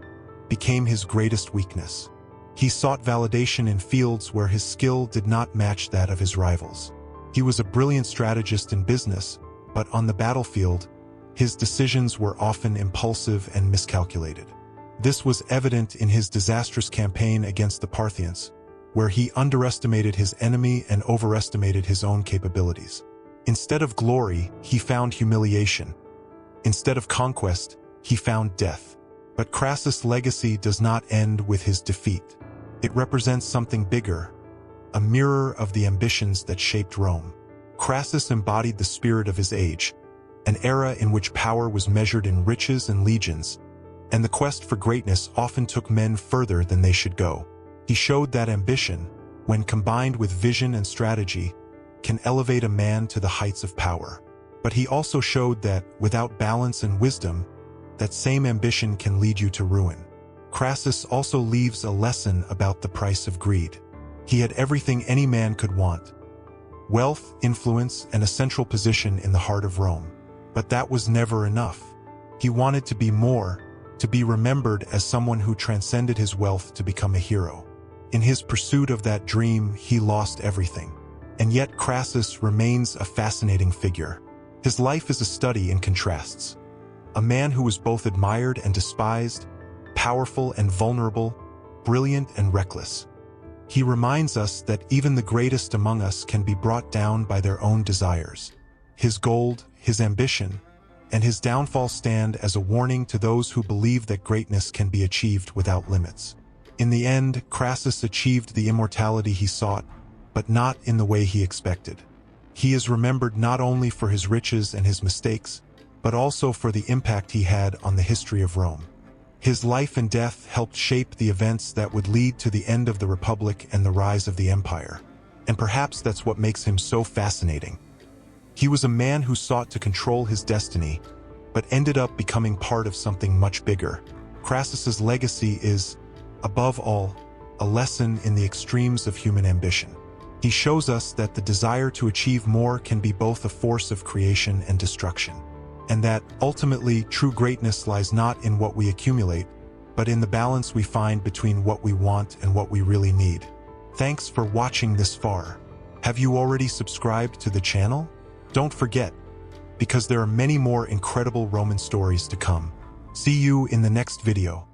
became his greatest weakness. He sought validation in fields where his skill did not match that of his rivals. He was a brilliant strategist in business, but on the battlefield, his decisions were often impulsive and miscalculated. This was evident in his disastrous campaign against the Parthians, where he underestimated his enemy and overestimated his own capabilities. Instead of glory, he found humiliation. Instead of conquest, he found death. But Crassus' legacy does not end with his defeat. It represents something bigger, a mirror of the ambitions that shaped Rome. Crassus embodied the spirit of his age, an era in which power was measured in riches and legions, and the quest for greatness often took men further than they should go. He showed that ambition, when combined with vision and strategy, can elevate a man to the heights of power. But he also showed that, without balance and wisdom, that same ambition can lead you to ruin. Crassus also leaves a lesson about the price of greed. He had everything any man could want: wealth, influence, and a central position in the heart of Rome. But that was never enough. He wanted to be more, to be remembered as someone who transcended his wealth to become a hero. In his pursuit of that dream, he lost everything. And yet Crassus remains a fascinating figure. His life is a study in contrasts. A man who was both admired and despised, powerful and vulnerable, brilliant and reckless. He reminds us that even the greatest among us can be brought down by their own desires. His gold, his ambition, and his downfall stand as a warning to those who believe that greatness can be achieved without limits. In the end, Crassus achieved the immortality he sought, but not in the way he expected. He is remembered not only for his riches and his mistakes, but also for the impact he had on the history of Rome. His life and death helped shape the events that would lead to the end of the Republic and the rise of the Empire. And perhaps that's what makes him so fascinating. He was a man who sought to control his destiny, but ended up becoming part of something much bigger. Crassus's legacy is, above all, a lesson in the extremes of human ambition. He shows us that the desire to achieve more can be both a force of creation and destruction, and that, ultimately, true greatness lies not in what we accumulate, but in the balance we find between what we want and what we really need. Thanks for watching this far. Have you already subscribed to the channel? Don't forget, because there are many more incredible Roman stories to come. See you in the next video.